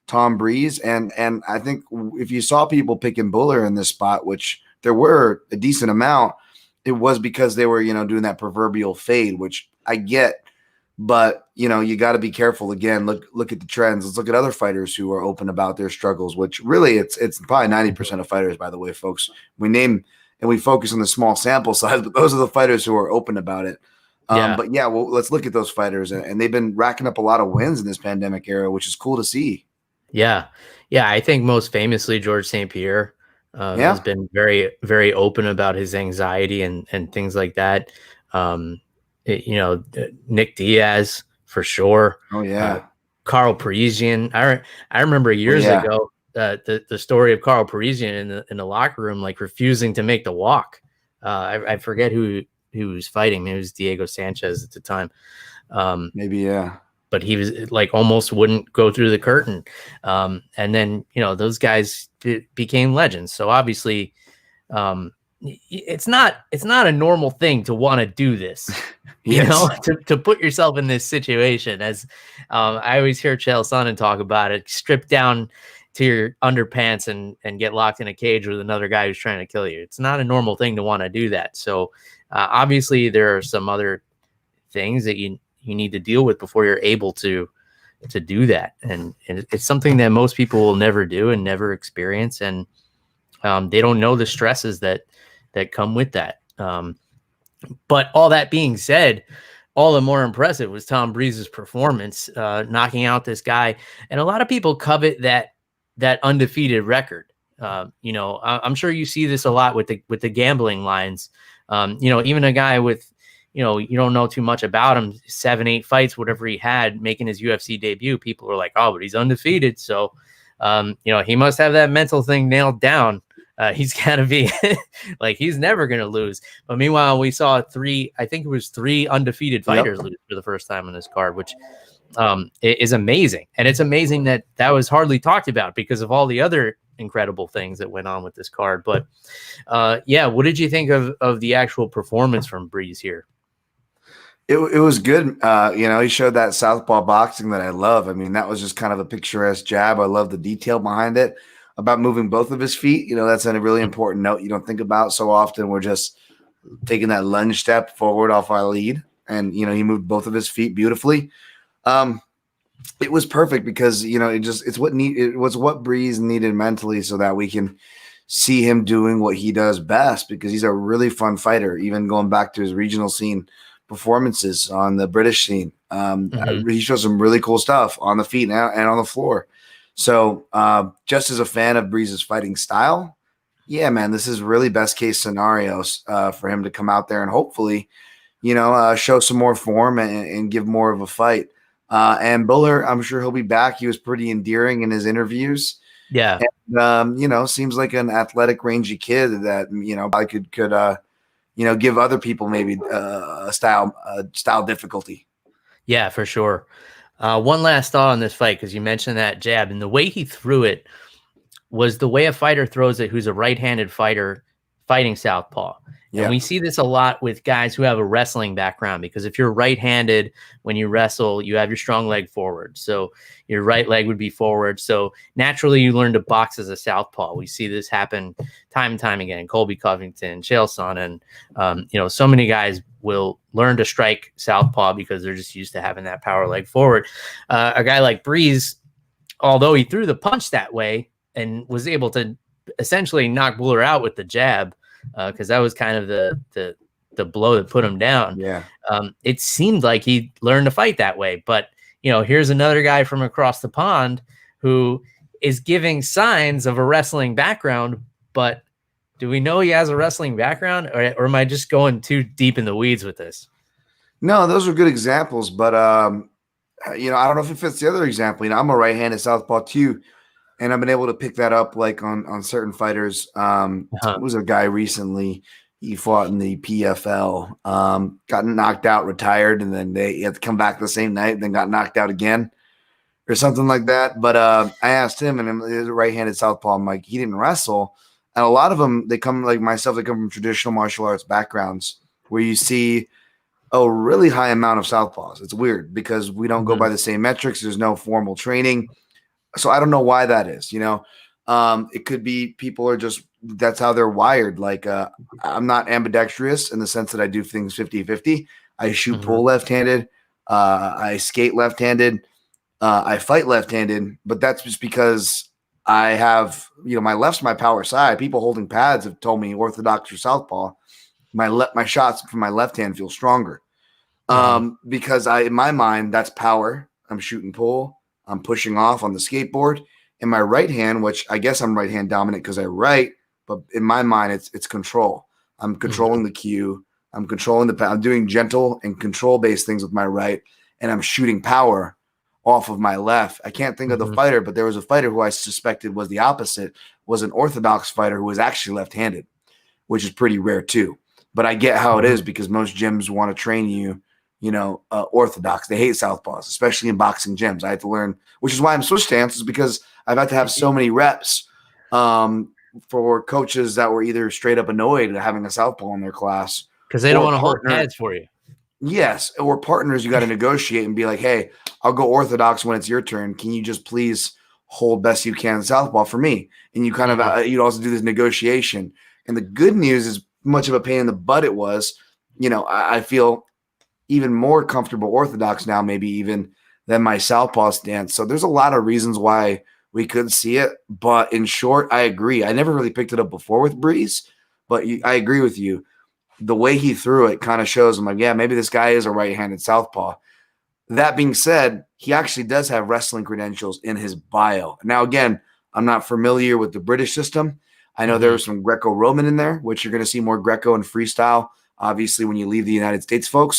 Tom Breeze. And I think if you saw people picking Buller in this spot, which there were a decent amount, it was because they were, doing that proverbial fade, which I get. But, you got to be careful. Again, look at the trends. Let's look at other fighters who are open about their struggles, which really it's probably 90% of fighters, by the way, folks. We name and we focus on the small sample size, but those are the fighters who are open about it. But yeah, well, let's look at those fighters. And they've been racking up a lot of wins in this pandemic era, which is cool to see.
Yeah. Yeah. I think most famously, George St. Pierre has been very, very open about his anxiety and things like that. Nick Diaz for sure.
Oh yeah.
Carl Parisian. I remember years ago the story of Carl Parisian in the locker room, like refusing to make the walk. I forget who was fighting. It was Diego Sanchez at the time.
Maybe, yeah.
But he was like almost wouldn't go through the curtain. And then, those guys became legends. So obviously, it's not a normal thing to want to do this, to put yourself in this situation. As I always hear Chael Sonnen talk about it, strip down to your underpants and get locked in a cage with another guy who's trying to kill you. It's not a normal thing to want to do that. So obviously there are some other things that you need to deal with before you're able to do that. And it's something that most people will never do and never experience. And they don't know the stresses that come with that. But all that being said, all the more impressive was Tom Breeze's performance, knocking out this guy. And a lot of people covet that undefeated record. I'm sure you see this a lot with the gambling lines. Even a guy with, you don't know too much about him, 7-8 fights, whatever he had, making his UFC debut, people are like, oh, but he's undefeated. So, he must have that mental thing nailed down. He's got to be like, he's never going to lose. But meanwhile, we saw three undefeated fighters lose for the first time on this card, which is amazing. And it's amazing that was hardly talked about because of all the other incredible things that went on with this card. But yeah, what did you think of the actual performance from Breeze here?
It was good. He showed that southpaw boxing that I love. I mean, that was just kind of a picturesque jab. I love the detail behind it about moving both of his feet. That's a really important note you don't think about so often. We're just taking that lunge step forward off our lead. And, he moved both of his feet beautifully. It was perfect because, it was what Breeze needed mentally so that we can see him doing what he does best, because he's a really fun fighter, even going back to his regional scene performances on the British scene. He shows some really cool stuff on the feet and on the floor. So just as a fan of Breeze's fighting style, yeah, man, this is really best case scenarios for him to come out there and hopefully, show some more form and give more of a fight. And Buller, I'm sure he'll be back. He was pretty endearing in his interviews.
Yeah.
And, seems like an athletic, rangy kid that, I could give other people maybe a style difficulty.
Yeah, for sure. One last thought on this fight, because you mentioned that jab, and the way he threw it was the way a fighter throws it who's a right-handed fighter fighting southpaw. Yeah. And we see this a lot with guys who have a wrestling background, because if you're right-handed, when you wrestle, you have your strong leg forward. So your right leg would be forward. So naturally, you learn to box as a southpaw. We see this happen time and time again. Colby Covington, Chael Sonnen, so many guys will learn to strike southpaw because they're just used to having that power leg forward. A guy like Breeze, although he threw the punch that way and was able to essentially knock Buller out with the jab, because that was kind of the blow that put him down.
Yeah.
It seemed like he learned to fight that way. But, here's another guy from across the pond who is giving signs of a wrestling background. But do we know he has a wrestling background, or am I just going too deep in the weeds with this?
No, those are good examples. But, I don't know if it fits the other example. I'm a right-handed southpaw too. And I've been able to pick that up like on certain fighters. It was a guy recently. He fought in the PFL, got knocked out, retired, and then he had to come back the same night, then got knocked out again or something like that. But I asked him, and he was a right-handed southpaw. I'm like, he didn't wrestle. And a lot of them, they come like myself, they come from traditional martial arts backgrounds where you see a really high amount of southpaws. It's weird because we don't go by the same metrics. There's no formal training. So I don't know why that is, it could be people are just, that's how they're wired. Like I'm not ambidextrous in the sense that I do things 50-50. I shoot pull left-handed. I skate left-handed. I fight left-handed, but that's just because I have, my left's my power side. People holding pads have told me orthodox or southpaw. My shots from my left hand feel stronger because in my mind, that's power. I'm shooting pull. I'm pushing off on the skateboard. In my right hand, which I guess I'm right hand dominant because I write, but in my mind, it's control. I'm controlling the cue. I'm controlling I'm doing gentle and control based things with my right, and I'm shooting power off of my left. I can't think of the fighter, but there was a fighter who I suspected was the opposite, was an orthodox fighter who was actually left-handed, which is pretty rare too. But I get how it is because most gyms want to train you, orthodox. They hate southpaws, especially in boxing gyms. I had to learn, which is why I'm switched stances, because I've had to have so many reps for coaches that were either straight up annoyed at having a southpaw in their class.
Because they don't want to hold pads for you.
Yes, or partners you got to negotiate and be like, hey, I'll go orthodox when it's your turn. Can you just please hold best you can southpaw for me? And you kind of you'd also do this negotiation. And the good news is, much of a pain in the butt it was, I feel even more comfortable orthodox now, maybe even than my southpaw stance. So there's a lot of reasons why we could see it. But in short, I agree. I never really picked it up before with Breeze, but I agree with you. The way he threw it kind of shows I'm like, yeah, maybe this guy is a right-handed southpaw. That being said, he actually does have wrestling credentials in his bio. Now, again, I'm not familiar with the British system. I know there was some Greco-Roman in there, which you're going to see more Greco and freestyle, obviously, when you leave the United States, folk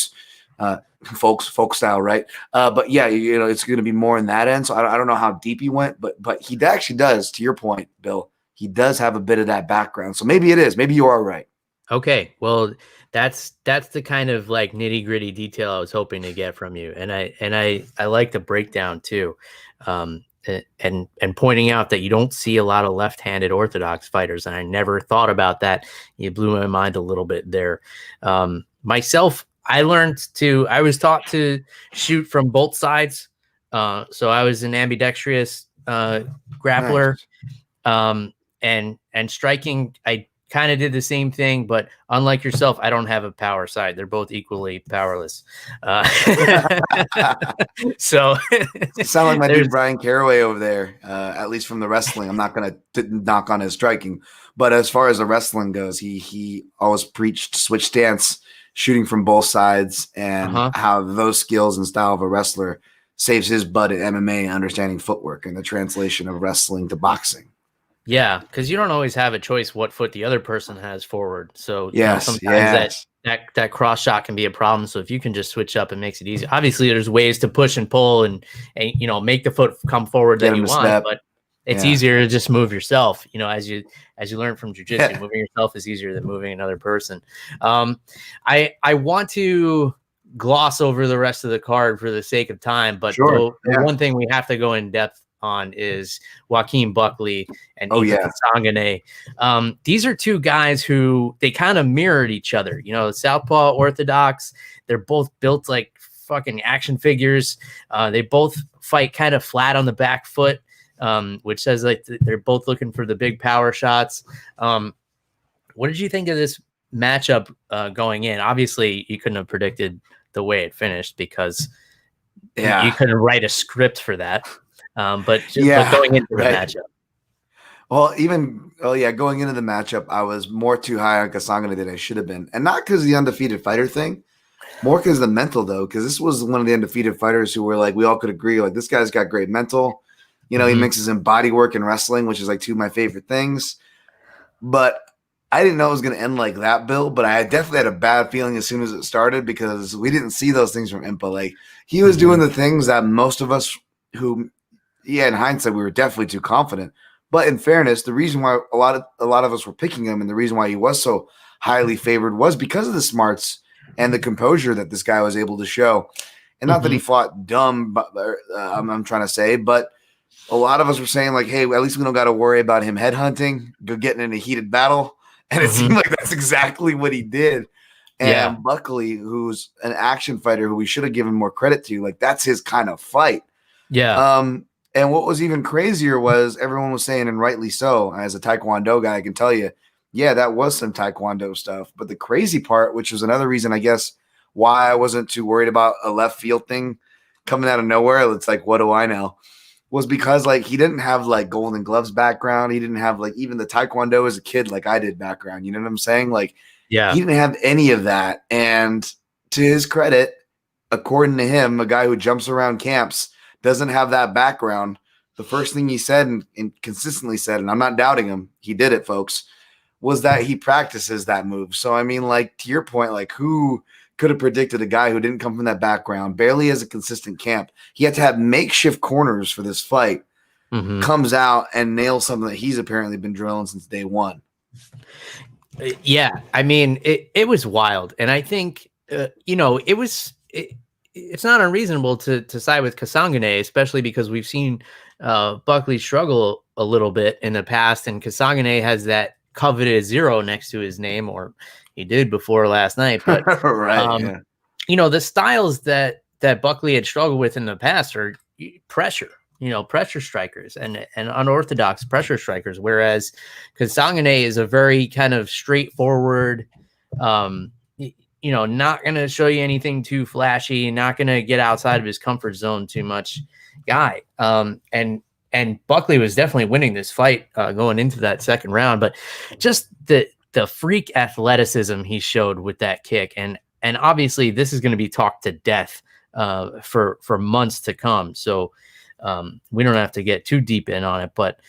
style, right? But yeah, it's going to be more in that end. So I don't know how deep he went, but he actually does, to your point, Bill, he does have a bit of that background. So maybe it is. Maybe you are right.
Okay, well, that's the kind of like nitty gritty detail I was hoping to get from you, and I like the breakdown too, and pointing out that you don't see a lot of left-handed orthodox fighters, and I never thought about that. You blew my mind a little bit there. Myself, I was taught to shoot from both sides, so I was an ambidextrous grappler,
Nice.
and striking. I kind of did the same thing, but unlike yourself, I don't have a power side. They're both equally powerless. So
You sound like my dude Brian Caraway over there, at least from the wrestling. I'm not going to knock on his striking, but as far as the wrestling goes, he always preached switch stance, shooting from both sides, and how those skills and style of a wrestler saves his butt at MMA, understanding footwork and the translation of wrestling to boxing.
Yeah, because you don't always have a choice what foot the other person has forward. So
sometimes
that cross shot can be a problem. So if you can just switch up, it makes it easy. Obviously, there's ways to push and pull and make the foot come forward that you want, but it's easier to just move yourself. As you learn from jiu-jitsu, moving yourself is easier than moving another person. I want to gloss over the rest of the card for the sake of time, but the one thing we have to go in depth on is Joaquin Buckley and Sandhagen. These are two guys who they kind of mirrored each other. Southpaw orthodox. They're both built like fucking action figures. They both fight kind of flat on the back foot, which says like they're both looking for the big power shots. What did you think of this matchup going in? Obviously, you couldn't have predicted the way it finished because you couldn't write a script for that. But going into the matchup.
Well, going into the matchup, I was more too high on Sandhagen than I should have been. And not because of the undefeated fighter thing, more because of the mental, though, because this was one of the undefeated fighters who were like, we all could agree, like, this guy's got great mental. He mixes in body work and wrestling, which is like two of my favorite things. But I didn't know it was going to end like that, Bill, but I definitely had a bad feeling as soon as it started because we didn't see those things from Impa. Like, he was doing the things that most of us who – in hindsight, we were definitely too confident. But in fairness, the reason why a lot of us were picking him and the reason why he was so highly favored was because of the smarts and the composure that this guy was able to show. And not that he fought dumb, but I'm trying to say, but a lot of us were saying like, hey, at least we don't got to worry about him headhunting, getting in a heated battle. And it seemed like that's exactly what he did. And Buckley, who's an action fighter who we should have given more credit to, like that's his kind of fight.
Yeah.
And what was even crazier was everyone was saying, and rightly so, as a Taekwondo guy, I can tell you, that was some Taekwondo stuff. But the crazy part, which was another reason, I guess, why I wasn't too worried about a left field thing coming out of nowhere, it's like, what do I know? Was because, like, he didn't have, like, Golden Gloves background. He didn't have, like, even the Taekwondo as a kid like I did background. You know what I'm saying? Like, he didn't have any of that. And to his credit, according to him, a guy who jumps around camps, doesn't have that background. The first thing he said and consistently said, and I'm not doubting him, he did it, folks, was that he practices that move. So, I mean, like, to your point, like, who could have predicted a guy who didn't come from that background, barely has a consistent camp? He had to have makeshift corners for this fight, comes out and nails something that he's apparently been drilling since day one.
Yeah, I mean, it was wild. And I think, it's not unreasonable to side with Sandhagen, especially because we've seen Buckley struggle a little bit in the past, and Sandhagen has that coveted 0 next to his name, or he did before last night. But the styles that Buckley had struggled with in the past are pressure, pressure strikers and unorthodox pressure strikers, whereas Sandhagen is a very kind of straightforward, not going to show you anything too flashy, not going to get outside of his comfort zone too much guy. And Buckley was definitely winning this fight going into that second round, but just the freak athleticism he showed with that kick. And obviously this is going to be talked to death for months to come. So we don't have to get too deep in on it, but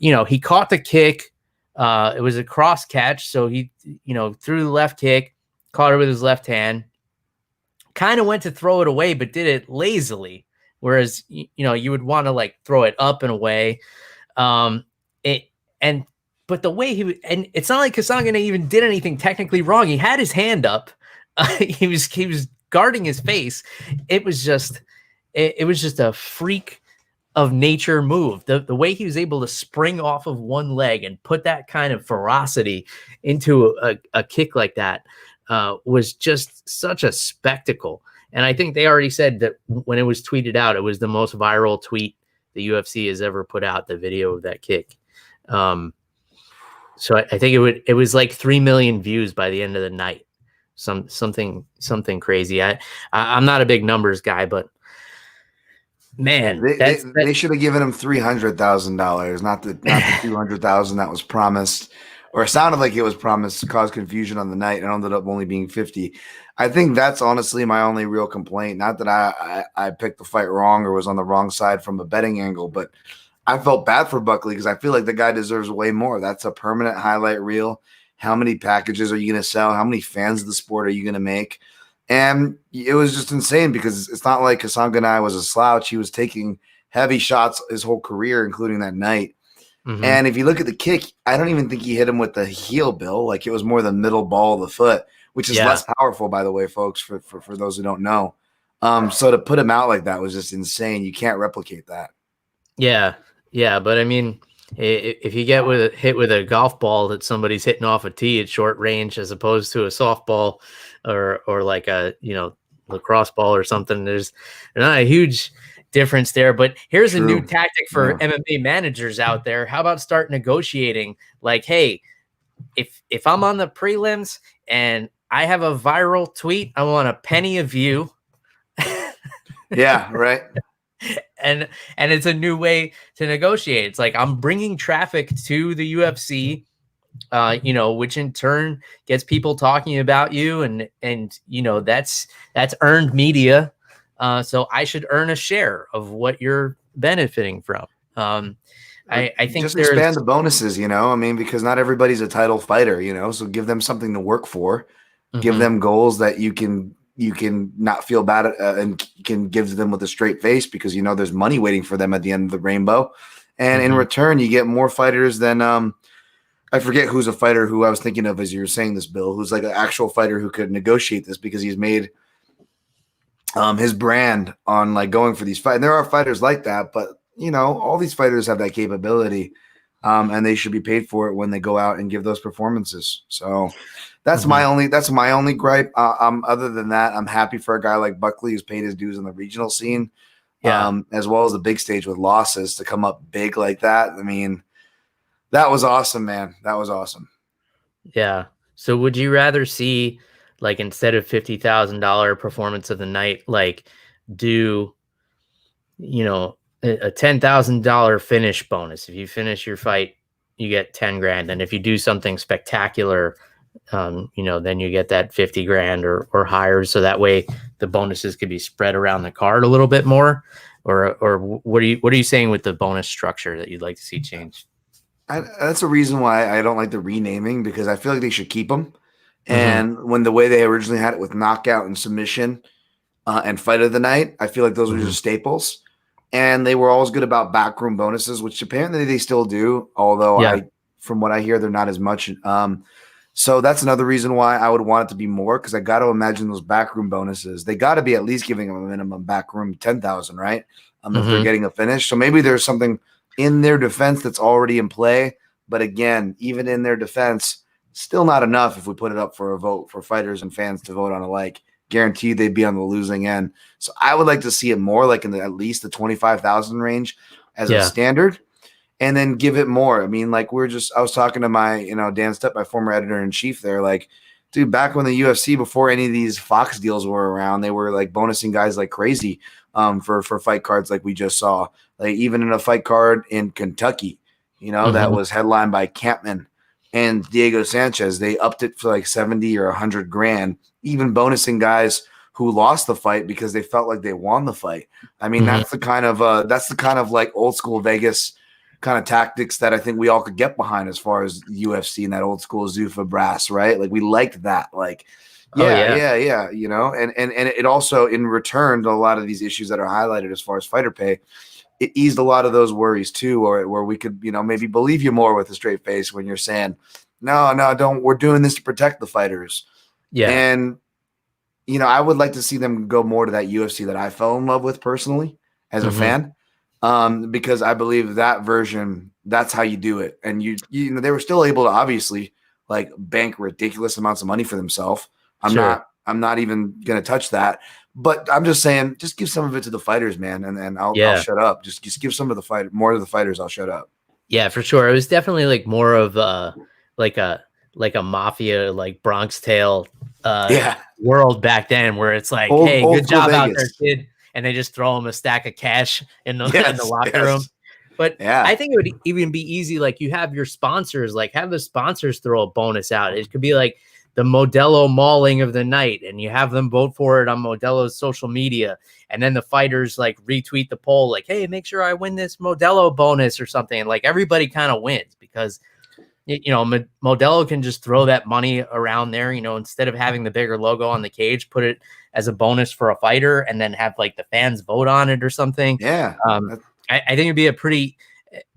he caught the kick. It was a cross catch. So he, threw the left kick, caught it with his left hand, kind of went to throw it away, but did it lazily. Whereas, you would want to like throw it up and away. And but the way and it's not like Sandhagen even did anything technically wrong. He had his hand up. He was guarding his face. It was just a freak of nature move. The way he was able to spring off of one leg and put that kind of ferocity into a kick like that was just such a spectacle. And I think they already said that when it was tweeted out, it was the most viral tweet the UFC has ever put out, the video of that kick. So I think it was like 3 million views by the end of the night. Something crazy. I'm not a big numbers guy, but man,
they should have given him $300,000, not the 200,000 that was promised, or it sounded like it was promised to cause confusion on the night, and ended up only being 50. I think that's honestly my only real complaint. Not that I picked the fight wrong or was on the wrong side from a betting angle, but I felt bad for Buckley because I feel like the guy deserves way more. That's a permanent highlight reel. How many packages are you going to sell? How many fans of the sport are you going to make? And it was just insane because it's not like Sandhagen was a slouch. He was taking heavy shots his whole career, including that night. Mm-hmm. And if you look at the kick, I don't even think he hit him with the heel, Bill. Like, it was more the middle ball of the foot, which is less powerful, by the way, folks, for those who don't know. So to put him out like that was just insane. You can't replicate that.
Yeah, but I mean, if you get hit with a golf ball that somebody's hitting off a tee at short range as opposed to a softball or like a lacrosse ball or something, there's not a huge difference there. But here's a new tactic for MMA managers out there. How about start negotiating? Like, hey, if I'm on the prelims and I have a viral tweet, I want a penny a view.
Yeah, right.
And it's a new way to negotiate. It's like, I'm bringing traffic to the UFC, which in turn gets people talking about you, and that's earned media. So I should earn a share of what you're benefiting from. I think
just expand the bonuses, I mean, because not everybody's a title fighter, so give them something to work for, give them goals that you can not feel bad and can give them with a straight face, because there's money waiting for them at the end of the rainbow. And in return, you get more fighters than I forget who's a fighter who I was thinking of as you were saying this, Bill, who's like an actual fighter who could negotiate this because he's made his brand on like going for these fights. And there are fighters like that, but all these fighters have that capability, and they should be paid for it when they go out and give those performances. So that's my only gripe. Other than that, I'm happy for a guy like Buckley who's paid his dues in the regional scene, as well as the big stage with losses, to come up big like that. I mean, that was awesome, man. That was awesome.
Yeah. So would you rather see, like, instead of $50,000 performance of the night, like, do, a $10,000 finish bonus? If you finish your fight, you get 10 grand. And if you do something spectacular, then you get that 50 grand or higher. So that way the bonuses could be spread around the card a little bit more. Or what are you saying with the bonus structure that you'd like to see changed?
That's a reason why I don't like the renaming, because I feel like they should keep them. And when the way they originally had it with knockout and submission and fight of the night, I feel like those were just staples. And they were always good about backroom bonuses, which apparently they still do, although from what I hear, they're not as much. So that's another reason why I would want it to be more, because I got to imagine those backroom bonuses, they got to be at least giving them a minimum backroom 10,000, right? If they're getting a finish. So maybe there's something in their defense that's already in play. But again, even in their defense, still not enough if we put it up for a vote for fighters and fans to vote on alike. Guaranteed they'd be on the losing end. So I would like to see it more like in at least the 25,000 range as a standard, and then give it more. I mean, like, I was talking to my, Dan Stepp, my former editor in chief there, like, dude, back when the UFC, before any of these Fox deals were around, they were like bonusing guys like crazy for fight cards like we just saw. Like, even in a fight card in Kentucky, that was headlined by Campman and Diego Sanchez, they upped it for like 70 or 100 grand, even bonusing guys who lost the fight because they felt like they won the fight. I mean, that's the kind of like old school Vegas kind of tactics that I think we all could get behind as far as UFC and that old school Zuffa brass, right? Like, we liked that. Like, and it also, in return to a lot of these issues that are highlighted as far as fighter pay, it eased a lot of those worries too, or where we could, maybe believe you more with a straight face when you're saying, no, don't, we're doing this to protect the fighters.
Yeah.
And, I would like to see them go more to that UFC that I fell in love with personally as a fan. Because I believe that version, that's how you do it. And they were still able to obviously like bank ridiculous amounts of money for themselves. I'm not even going to touch that, but I'm just saying, just give some of it to the fighters, man. And I'll shut up. Just give some of the more to the fighters. I'll shut up.
Yeah, for sure. It was definitely like more of like a mafia, like Bronx Tale world back then, where it's like, hey, good job out there, kid. And they just throw them a stack of cash in the locker room. But I think it would even be easy. Like you have your sponsors, like have the sponsors throw a bonus out. It could be like the Modelo mauling of the night, and you have them vote for it on Modelo's social media. And then the fighters like retweet the poll, like, hey, make sure I win this Modelo bonus or something. And like everybody kind of wins because, Modelo can just throw that money around there, instead of having the bigger logo on the cage, put it as a bonus for a fighter and then have like the fans vote on it or something.
Yeah.
I think it'd be a pretty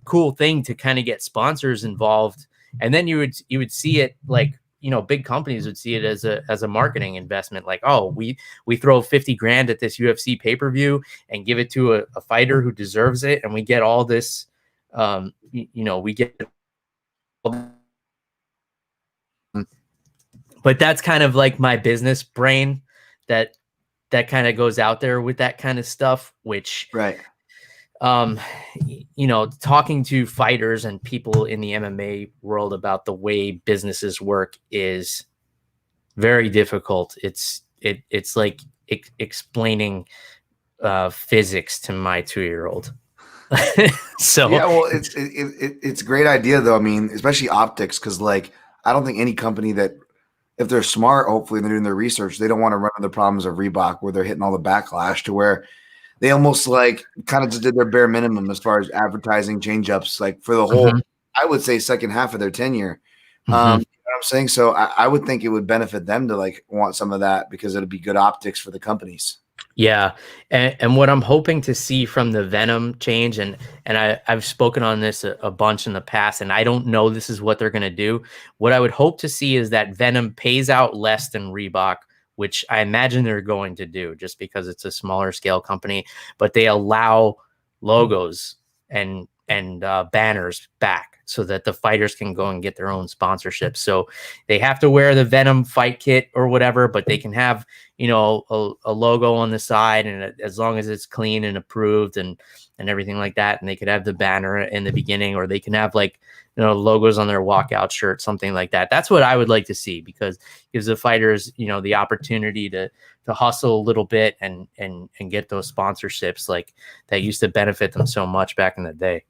cool thing to kind of get sponsors involved. And then you would see it like, big companies would see it as a marketing investment. Like, oh, we throw 50 grand at this UFC pay-per-view and give it to a fighter who deserves it. And we get all this, we get, but that's kind of like my business brain that kind of goes out there with that kind of stuff, which,
right.
Talking to fighters and people in the MMA world about the way businesses work is very difficult. It's like explaining physics to my 2-year-old. So
yeah, well, it's a great idea though. I mean, especially optics, because like I don't think any company that, if they're smart, hopefully they're doing their research, they don't want to run into the problems of Reebok where they're hitting all the backlash to where they almost like kind of just did their bare minimum as far as advertising change-ups, like for the whole, I would say, second half of their tenure. You know what I'm saying? So I would think it would benefit them to like want some of that because it'll be good optics for the companies.
Yeah. And what I'm hoping to see from the Venom change, and I've spoken on this a bunch in the past, and I don't know this is what they're going to do. What I would hope to see is that Venom pays out less than Reebok, which I imagine they're going to do just because it's a smaller scale company, but they allow logos and banners back so that the fighters can go and get their own sponsorships. So they have to wear the Venom fight kit or whatever, but they can have, a logo on the side, and as long as it's clean and approved and everything like that. And they could have the banner in the beginning, or they can have like, logos on their walkout shirt, something like that. That's what I would like to see, because it gives the fighters, the opportunity to hustle a little bit and get those sponsorships like that used to benefit them so much back in the day.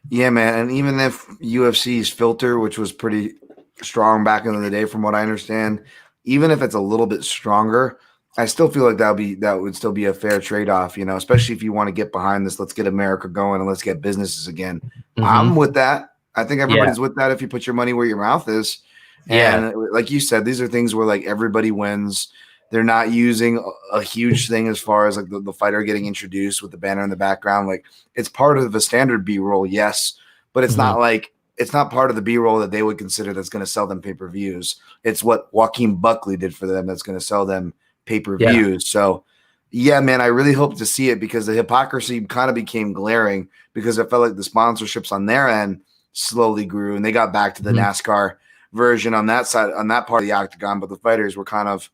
Yeah, man. And even if UFC's filter, which was pretty strong back in the day, from what I understand, even if it's a little bit stronger, I still feel like that would still be a fair trade-off, especially if you want to get behind this, let's get America going and let's get businesses again. I'm with that. I think everybody's with that if you put your money where your mouth is. And like you said, these are things where like everybody wins. They're not using a huge thing as far as like the fighter getting introduced with the banner in the background. Like it's part of the standard B-roll, yes, but it's not like, it's not part of the B-roll that they would consider that's going to sell them pay-per-views. It's what Joaquin Buckley did for them that's going to sell them pay-per-views. Yeah. So, yeah, man, I really hope to see it, because the hypocrisy kind of became glaring, because it felt like the sponsorships on their end slowly grew, and they got back to the NASCAR version on that side, on that part of the octagon, but the fighters were kind of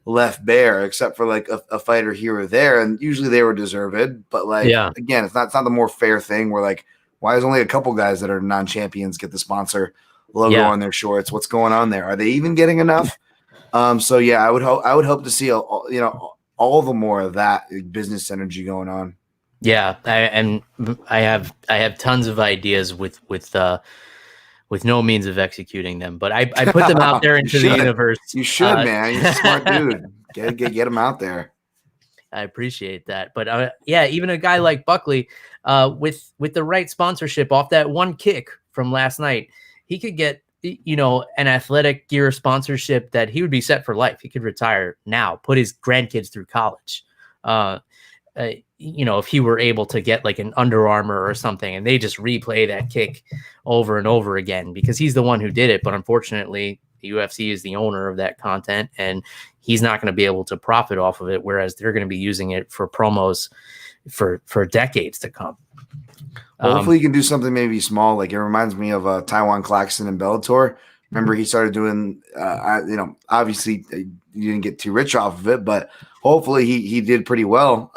left bare, except for like a fighter here or there, and usually they were deserved. But like, again, it's not the more fair thing where like, why is only a couple guys that are non-champions get the sponsor logo on their shorts? What's going on there? Are they even getting enough? So yeah, I would hope to see all the more of that business energy going on.
Yeah, I have tons of ideas with no means of executing them, but I put them out there into the universe.
You should, man. You're a smart dude. Get them out there.
I appreciate that. But even a guy like Buckley, with the right sponsorship off that one kick from last night, he could get, an athletic gear sponsorship that he would be set for life. He could retire now, put his grandkids through college. if he were able to get like an Under Armour or something, and they just replay that kick over and over again, because he's the one who did it. But unfortunately, the UFC is the owner of that content, and he's not going to be able to profit off of it, whereas they're going to be using it for promos for decades to come.
Well, hopefully you can do something maybe small. Like, it reminds me of Taiwan Claxton and Bellator. Remember, he started doing, obviously you didn't get too rich off of it, but hopefully he did pretty well.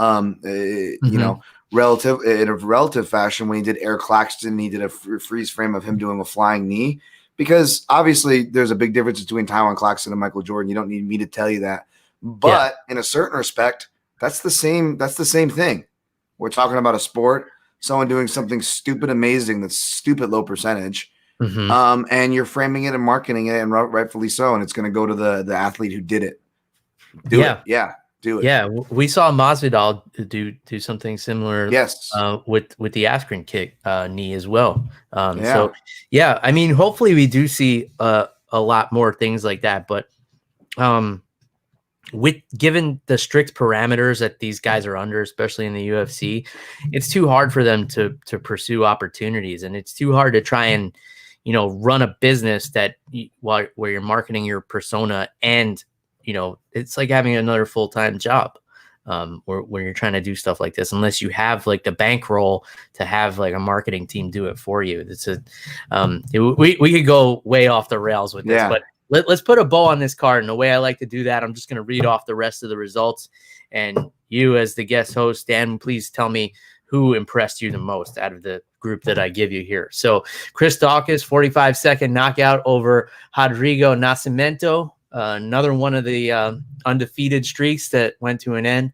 Relative in a relative fashion, when he did Eric Claxton, he did a freeze frame of him doing a flying knee, because obviously there's a big difference between Taiwan Claxton and Michael Jordan. You don't need me to tell you that, but in a certain respect, that's the same thing. We're talking about a sport, someone doing something stupid amazing that's stupid low percentage. And you're framing it and marketing it, and rightfully so, and it's going to go to the athlete who did it. Do it.
Yeah, we saw Masvidal do something similar.
Yes,
with the Askren kick knee as well. So yeah, I mean, hopefully we do see a lot more things like that. But given the strict parameters that these guys are under, especially in the UFC, it's too hard for them to pursue opportunities, and it's too hard to try and run a business that where you're marketing your persona, and it's like having another full-time job where you're trying to do stuff like this, unless you have like the bankroll to have like a marketing team do it for you. We could go way off the rails with this, but let's put a bow on this card. And the way I like to do that, I'm just going to read off the rest of the results, and you, as the guest host, Dan, please tell me who impressed you the most out of the group that I give you here. So Chris Daukaus, 45-second knockout over Rodrigo Nascimento. Another one of the undefeated streaks that went to an end.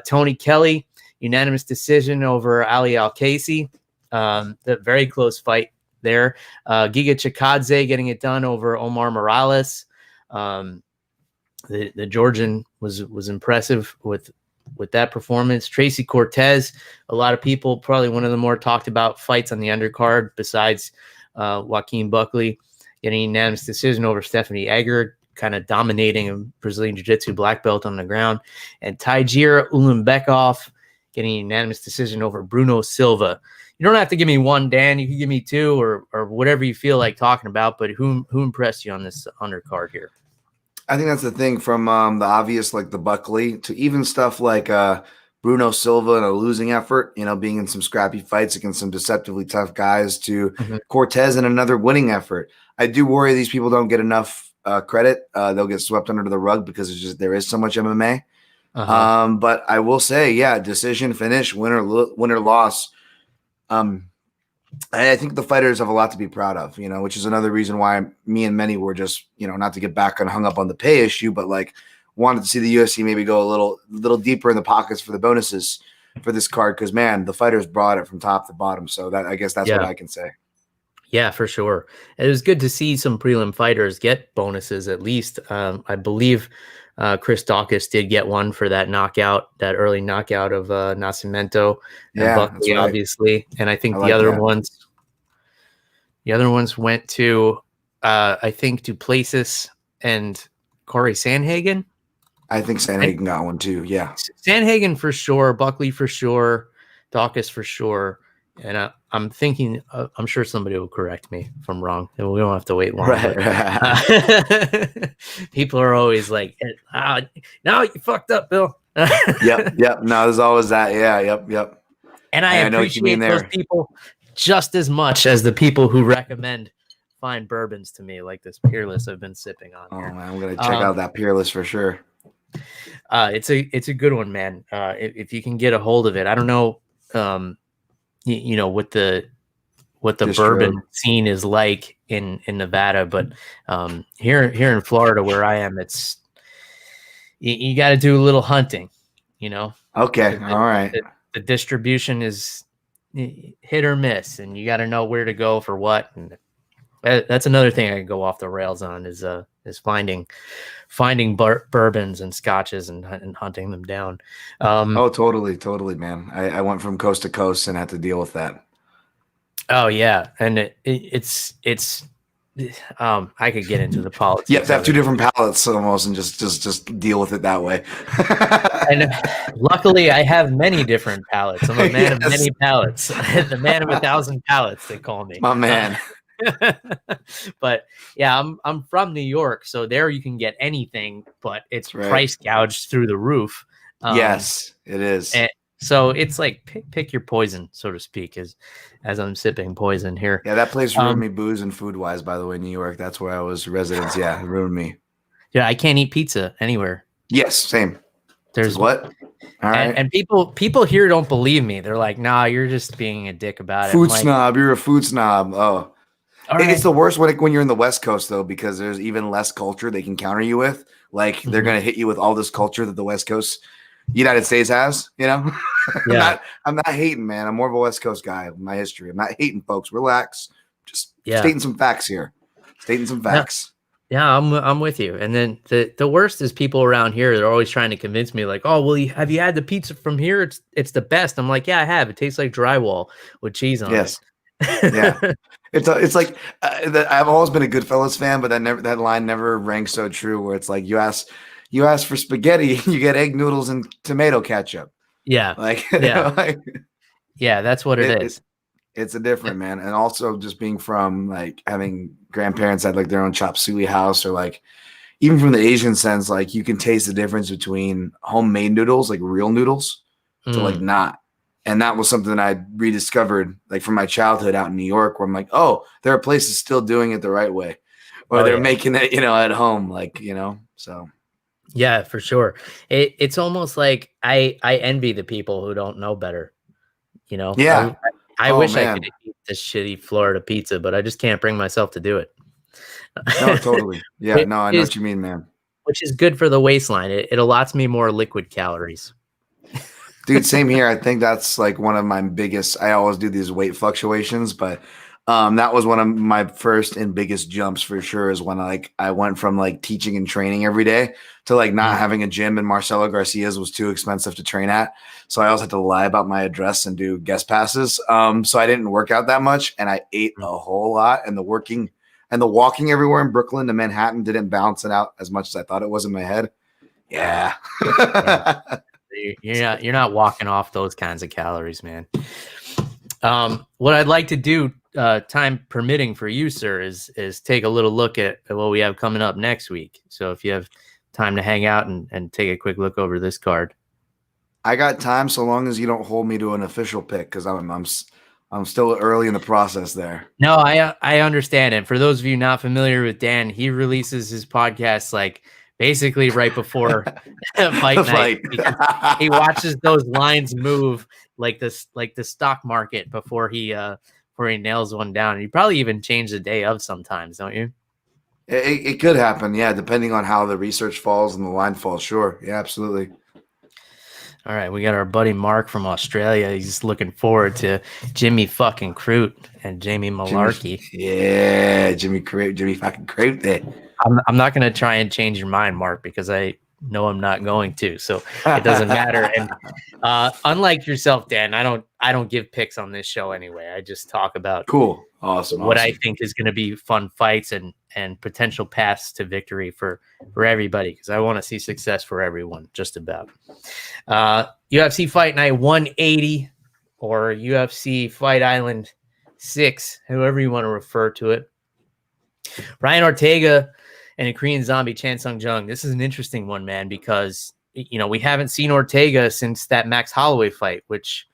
Tony Kelly, unanimous decision over Ali Al-Casey. The very close fight there. Giga Chikadze getting it done over Omar Morales. The Georgian was impressive with that performance. Tracy Cortez, a lot of people, probably one of the more talked about fights on the undercard besides Joaquin Buckley, getting a unanimous decision over Stephanie Egger, kind of dominating a Brazilian Jiu-Jitsu black belt on the ground. And Tygir Ulanbekov getting a unanimous decision over Bruno Silva. You don't have to give me one, Dan. You can give me two or whatever you feel like talking about, but who impressed you on this undercard here?
I think that's the thing, from the obvious, like the Buckley, to even stuff like Bruno Silva in a losing effort, being in some scrappy fights against some deceptively tough guys, to Cortez in another winning effort. I do worry these people don't get enough credit. They'll get swept under the rug because there is so much MMA. But I will say, decision, finish, win or loss. I think the fighters have a lot to be proud of, which is another reason why me and many were just, not to get back and hung up on the pay issue, but like wanted to see the UFC maybe go a little deeper in the pockets for the bonuses for this card. Because man, the fighters brought it from top to bottom. So I guess that's what I can say.
Yeah, for sure. It was good to see some prelim fighters get bonuses at least. I believe Chris Daukaus did get one for that early knockout of Nascimento and Buckley, right, obviously. And I think the other ones went to I think to Plessis and Cory Sandhagen.
I think Sandhagen got one too. Yeah,
Sandhagen for sure, Buckley for sure, Daukaus for sure. And I'm thinking, I'm sure somebody will correct me if I'm wrong. We don't have to wait long. Right. People are always like, "No, you fucked up, Bill."
Yep. No, there's always that. Yeah. Yep.
And I appreciate those people just as much as the people who recommend fine bourbons to me, like this Peerless I've been sipping on.
Oh man, I'm gonna check out that Peerless for sure.
It's a good one, man. If you can get a hold of it, I don't know. What the bourbon scene is like in Nevada, but here in Florida where I am, it's you got to do a little hunting,
Okay, all right.
The distribution is hit or miss, and you got to know where to go for what. And that's another thing I can go off the rails on is finding bourbons and scotches and hunting them down.
Totally, man. I went from coast to coast and had to deal with that.
Oh yeah, and it's I could get into the politics.
You have to have two different palettes almost, and just deal with it that way.
And luckily, I have many different palettes. I'm a man of many palettes. The man of 1,000 palettes, they call me.
My man.
But yeah, I'm from New York, so there you can get anything, but it's price gouged through the roof.
Yes, it is.
And so it's like pick your poison, so to speak, as I'm sipping poison here.
Yeah, that place ruined me booze and food wise. By the way, New York, that's where I was residence. Yeah, it ruined me.
Yeah, I can't eat pizza anywhere.
Yes, same.
There's
what? All right.
And people here don't believe me. They're like, "Nah, you're just being a dick about it."
Food snob. You're a food snob. Oh,
right.
It's the worst when you're in the West Coast though, because there's even less culture they can counter you with. Like they're gonna hit you with all this culture that the West Coast, United States has. You know.
Yeah.
I'm not hating, man. I'm more of a West Coast guy. My history. I'm not hating, folks. Relax. Just stating some facts here. Stating some facts.
Yeah, I'm with you. And then the worst is people around here. They're always trying to convince me, like, "Oh, well, have you had the pizza from here? It's the best." I'm like, "Yeah, I have. It tastes like drywall with cheese on it."
Yeah. It's like I've always been a Goodfellas fan, but that line never rang so true. Where it's like you ask for spaghetti, you get egg noodles and tomato ketchup.
Yeah, yeah, that's what it is.
It's a different, man. And also just being from like having grandparents that like their own chop suey house, or like even from the Asian sense, like you can taste the difference between homemade noodles, like real noodles, to like not. And that was something that I rediscovered like from my childhood out in New York, where I'm like, oh, there are places still doing it the right way, or they're making it, at home, like, so.
Yeah, for sure. It's almost like I envy the people who don't know better,
Yeah.
I wish I could eat this shitty Florida pizza, but I just can't bring myself to do it.
No, totally. Yeah, no, I know what you mean, man.
Which is good for the waistline. It allots me more liquid calories.
Dude, same here. I think that's like one of my biggest. I always do these weight fluctuations, but that was one of my first and biggest jumps for sure. Is when I went from like teaching and training every day to like not having a gym, and Marcelo Garcia's was too expensive to train at. So I also had to lie about my address and do guest passes. So I didn't work out that much, and I ate a whole lot. And the walking everywhere in Brooklyn to Manhattan didn't balance it out as much as I thought it was in my head. Yeah.
You're not walking off those kinds of calories, man. What I'd like to do, time permitting for you, sir, is take a little look at what we have coming up next week. So if you have time to hang out and take a quick look over this card.
I got time, so long as you don't hold me to an official pick, because I'm still early in the process there.
No, I understand. And for those of you not familiar with Dan, he releases his podcast like basically right before fight night. He watches those lines move like the stock market before he nails one down. And you probably even change the day of sometimes, don't you?
It could happen, yeah, depending on how the research falls and the line falls. Sure, yeah, absolutely.
All right, we got our buddy Mark from Australia. He's looking forward to Jimmy fucking Crute and Jamie Malarkey.
Jimmy fucking Crute there.
I'm not going to try and change your mind, Mark, because I know I'm not going to. So it doesn't matter. And unlike yourself, Dan, I don't give picks on this show anyway. I just talk about
awesome,
what I think is going to be fun fights and potential paths to victory for everybody, because I want to see success for everyone, just about. UFC Fight Night 180 or UFC Fight Island 6, however you want to refer to it. Ryan Ortega and a Korean zombie, Chan Sung Jung. This is an interesting one, man, because we haven't seen Ortega since that Max Holloway fight, which,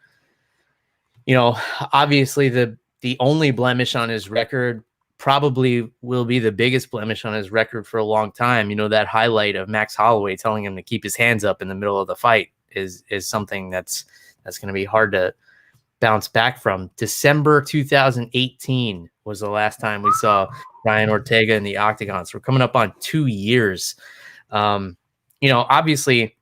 obviously the only blemish on his record, probably will be the biggest blemish on his record for a long time. That highlight of Max Holloway telling him to keep his hands up in the middle of the fight is something that's going to be hard to bounce back from. December 2018 was the last time we saw Ryan Ortega in the octagon. So we're coming up on 2 years. Obviously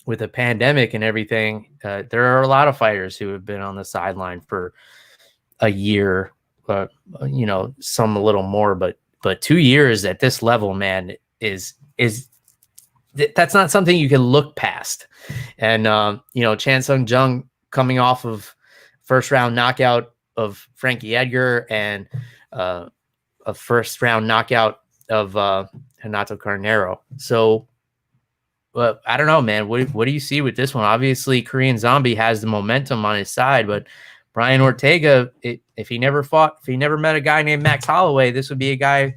with the pandemic and everything, there are a lot of fighters who have been on the sideline for a year, some a little more, but 2 years at this level, man, that's not something you can look past. And, Chan Sung Jung coming off of first round knockout of Frankie Edgar and a first round knockout of Renato Carneiro. So, I don't know, man. What do you see with this one? Obviously, Korean Zombie has the momentum on his side, but Brian Ortega, if he never met a guy named Max Holloway, this would be a guy,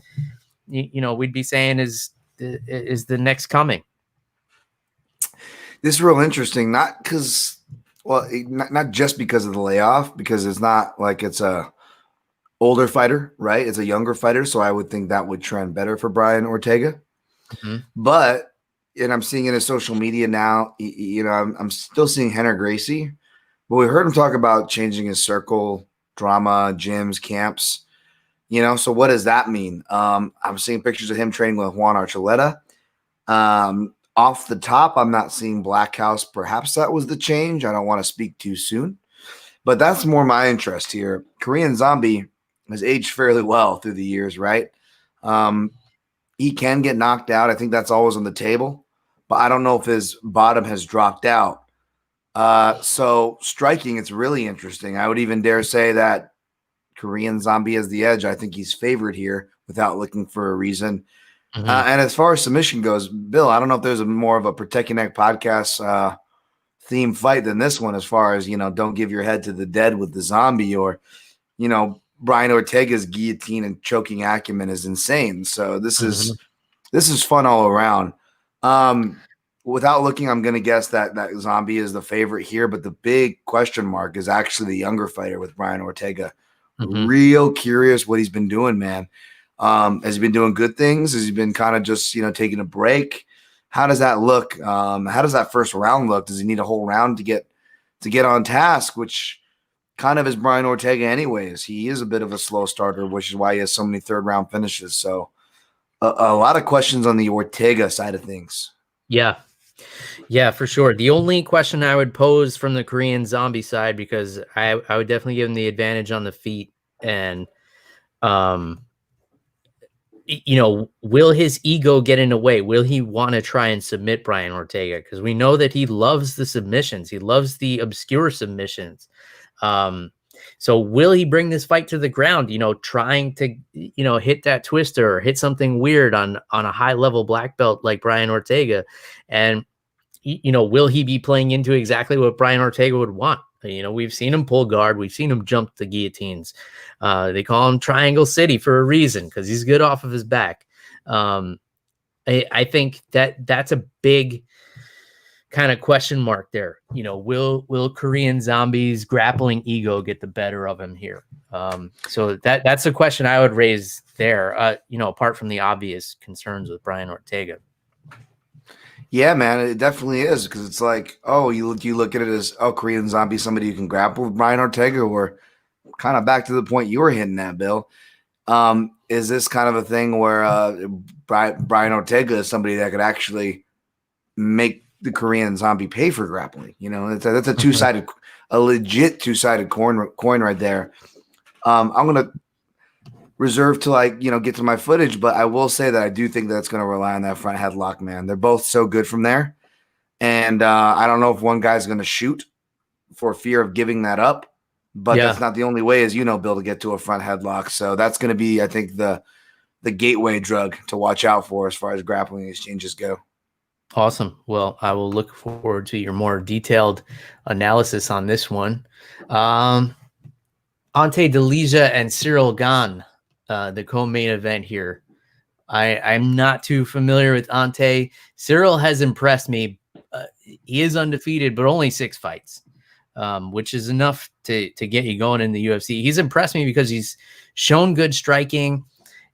we'd be saying is the next coming.
This is real interesting, not just because of the layoff, because it's not like it's a older fighter, right? It's a younger fighter, so I would think that would trend better for Brian Ortega. Mm-hmm. But, and I'm seeing it in social media now, I'm still seeing Henner Gracie, but we heard him talk about changing his circle, drama, gyms, camps, so what does that mean? I'm seeing pictures of him training with Juan Archuleta. Off the top, I'm not seeing Black House. Perhaps that was the change. I don't want to speak too soon, but that's more my interest here. Korean Zombie has aged fairly well through the years, right? He can get knocked out. I think that's always on the table, but I don't know if his bottom has dropped out. So striking, it's really interesting. I would even dare say that Korean Zombie has the edge. I think he's favored here without looking for a reason. Mm-hmm. And as far as submission goes, Bill, I don't know if there's more of a Protect Your Neck podcast theme fight than this one, as far as, don't give your head to the dead with the Zombie, or, Brian Ortega's guillotine and choking acumen is insane. So this is fun all around. Without looking, I'm going to guess that Zombie is the favorite here, but the big question mark is actually the younger fighter with Brian Ortega. Mm-hmm. Real curious what he's been doing, man. Has he been doing good things? Has he been kind of just, taking a break? How does that look? How does that first round look? Does he need a whole round to get on task, which kind of is Brian Ortega anyways? He is a bit of a slow starter, which is why he has so many third round finishes. So a lot of questions on the Ortega side of things.
Yeah, for sure. The only question I would pose from the Korean Zombie side, because I would definitely give him the advantage on the feet, and will his ego get in the way? Will he want to try and submit Brian Ortega? Because we know that he loves the submissions. He loves the obscure submissions. So will he bring this fight to the ground, trying to, hit that twister or hit something weird on a high level black belt like Brian Ortega? And, will he be playing into exactly what Brian Ortega would want? We've seen him pull guard. We've seen him jump the guillotines. They call him Triangle City for a reason, because he's good off of his back. I think that's a big kind of question mark there. Will Korean Zombie's grappling ego get the better of him here? So that's a question I would raise there, apart from the obvious concerns with Brian Ortega.
Yeah, man, it definitely is, because it's like, you look at it as, Korean Zombie, somebody you can grapple with Brian Ortega, or kind of back to the point you were hitting at, Bill. Is this kind of a thing where Brian Ortega is somebody that could actually make the Korean Zombie pay for grappling? That's a two-sided, a legit two-sided coin right there. I'm gonna reserve till I get to my footage, but I will say that I do think that's going to rely on that front headlock, man. They're both so good from there, and I don't know if one guy's going to shoot for fear of giving that up, but that's not the only way, as Bill, to get to a front headlock. So that's going to be, I think, the gateway drug to watch out for as far as grappling exchanges go.
Awesome. Well, I will look forward to your more detailed analysis on this one. Ante Delija and Cyril Gane, the co-main event here. I'm not too familiar with Ante. Cyril has impressed me. He is undefeated, but only 6 fights, which is enough to get you going in the UFC. He's impressed me because he's shown good striking.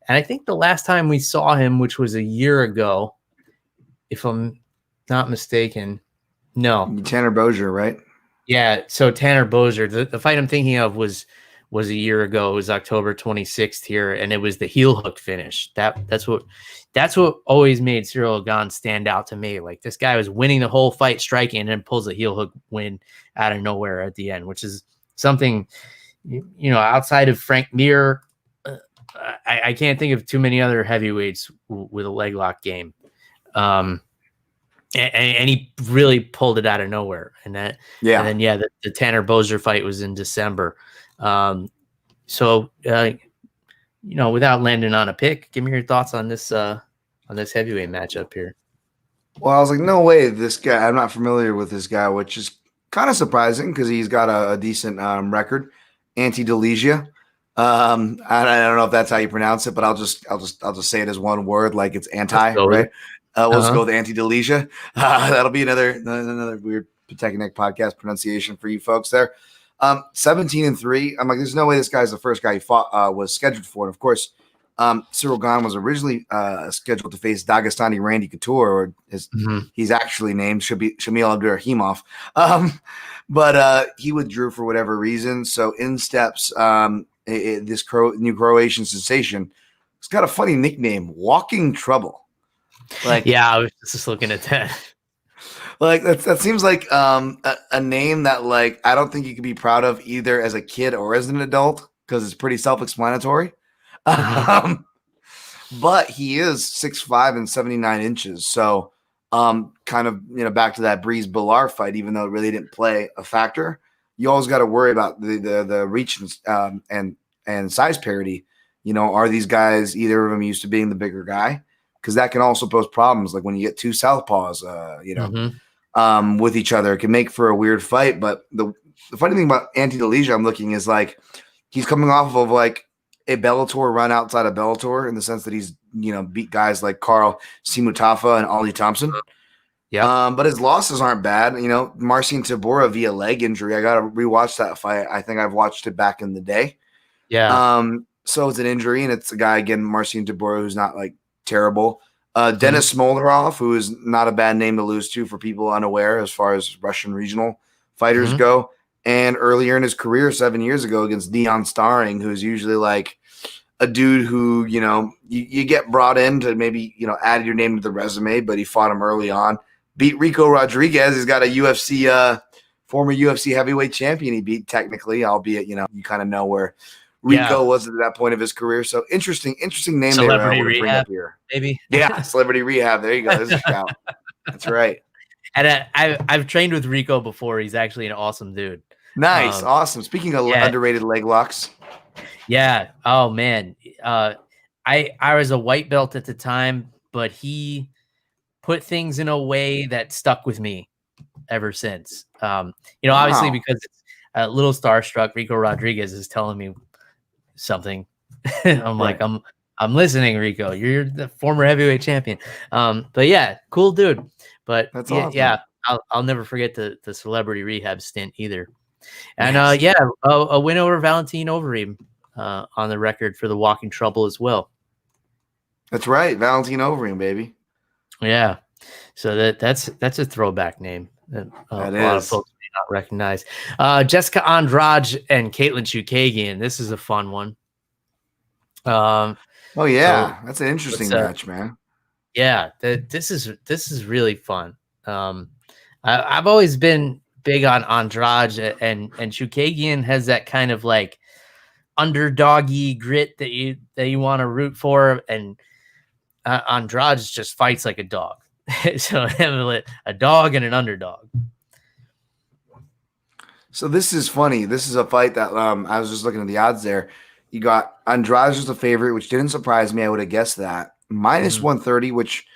And I think the last time we saw him, which was a year ago, if I'm not mistaken, no.
Tanner Bozier, right?
Yeah, so Tanner Bozier. The fight I'm thinking of was a year ago. It was October 26th here, and it was the heel hook finish. That's what always made Cyril Gane stand out to me. Like, this guy was winning the whole fight striking and then pulls a heel hook win out of nowhere at the end, which is something, outside of Frank Mir, I can't think of too many other heavyweights with a leg lock game. And he really pulled it out of nowhere. And then the Tanner Bozier fight was in December. So without landing on a pick, give me your thoughts on this heavyweight matchup here.
Well, I was like, no way, this guy. I'm not familiar with this guy, which is kind of surprising because he's got a decent record. Anti-Delegia. I don't know if that's how you pronounce it, but I'll just say it as one word, like it's anti, right? We'll just go with Anti-Delegia. That'll be another weird Technic podcast pronunciation for you folks there. 17-3. I'm like, there's no way this guy's the first guy he fought was scheduled for. And of course, Cyril Gane was originally scheduled to face Dagestani Randy Couture, or he's actually named Shamil Abdurrahimov. But he withdrew for whatever reason. So in steps this new Croatian sensation. It's got a funny nickname, Walking Trouble. Like,
yeah, I was just looking at that.
Like that seems like a name that like I don't think you could be proud of either as a kid or as an adult because it's pretty self-explanatory. But he is 6'5" and 79 inches. So kind of back to that Breeze Billar fight, even though it really didn't play a factor. You always got to worry about the reach and size parity. Are these guys, either of them, used to being the bigger guy? Because that can also pose problems. Like when you get two southpaws, with each other, it can make for a weird fight. But the funny thing about Anti-Delegia, I'm looking, is like he's coming off of like a Bellator run outside of Bellator in the sense that he's beat guys like Carl Simutafa and Ollie Thompson.
Yeah.
But his losses aren't bad. Marcin Tybura via leg injury. I got to rewatch that fight. I think I've watched it back in the day.
Yeah.
So it's an injury, and it's a guy, again, Marcin Tybura, who's not like terrible. Dennis Smolderov, who is not a bad name to lose to for people unaware as far as Russian regional fighters go. And earlier in his career, 7 years ago, against Dion Starring, who's usually like a dude who, you get brought in to maybe, add your name to the resume, but he fought him early on. Beat Rico Rodriguez. He's got a former UFC heavyweight champion he beat technically, albeit, you kind of know where Rico was at that point of his career. So interesting name.
Celebrity Rehab, here, maybe.
Yeah, Celebrity Rehab. There you go. There's a shout. That's right.
And I've trained with Rico before. He's actually an awesome dude.
Nice, awesome. Speaking of underrated leg locks.
Yeah. Oh man. I was a white belt at the time, but he put things in a way that stuck with me ever since. Obviously because it's a little starstruck. Rico Rodriguez is telling me something. I'm like, I'm listening, Rico. You're the former heavyweight champion. But yeah, cool dude. But
that's awesome.
Yeah, I'll never forget the Celebrity Rehab stint either. And a win over Valentin Overeem on the record for the Walking Trouble as well.
That's right, Valentin Overeem, baby.
Yeah, so that's a throwback name that a lot of folks may not recognize. Jessica Andrade and Caitlin Chookagian. This is a fun one.
Oh yeah, that's an interesting match, man.
Yeah, this is really fun. I've always been big on Andrade, and Chookagian has that kind of like underdoggy grit that you want to root for, and Andrade just fights like a dog. So a dog and an underdog. So
this is funny. This is a fight that I was just looking at the odds there. You got Andrade as the favorite, which didn't surprise me. I would have guessed that. Minus 130, which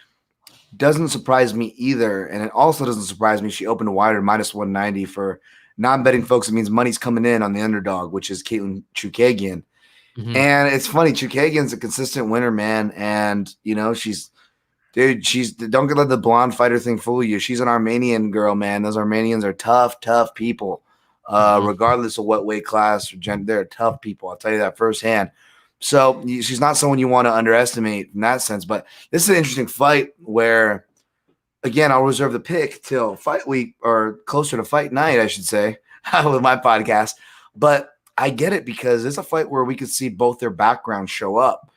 doesn't surprise me either. And it also doesn't surprise me. She opened wider, minus 190. For non-betting folks, it means money's coming in on the underdog, which is Caitlin Chookagian. And it's funny. Chookagian's a consistent winner, man. And, she's don't let the blonde fighter thing fool you. She's an Armenian girl, man. Those Armenians are tough people. Regardless of what weight class or gender, they're tough people. I'll tell you that firsthand. So she's not someone you want to underestimate in that sense. But this is an interesting fight where, again, I'll reserve the pick till fight week or closer to fight night, I should say, with my podcast. But I get it because it's a fight where we could see both their backgrounds show up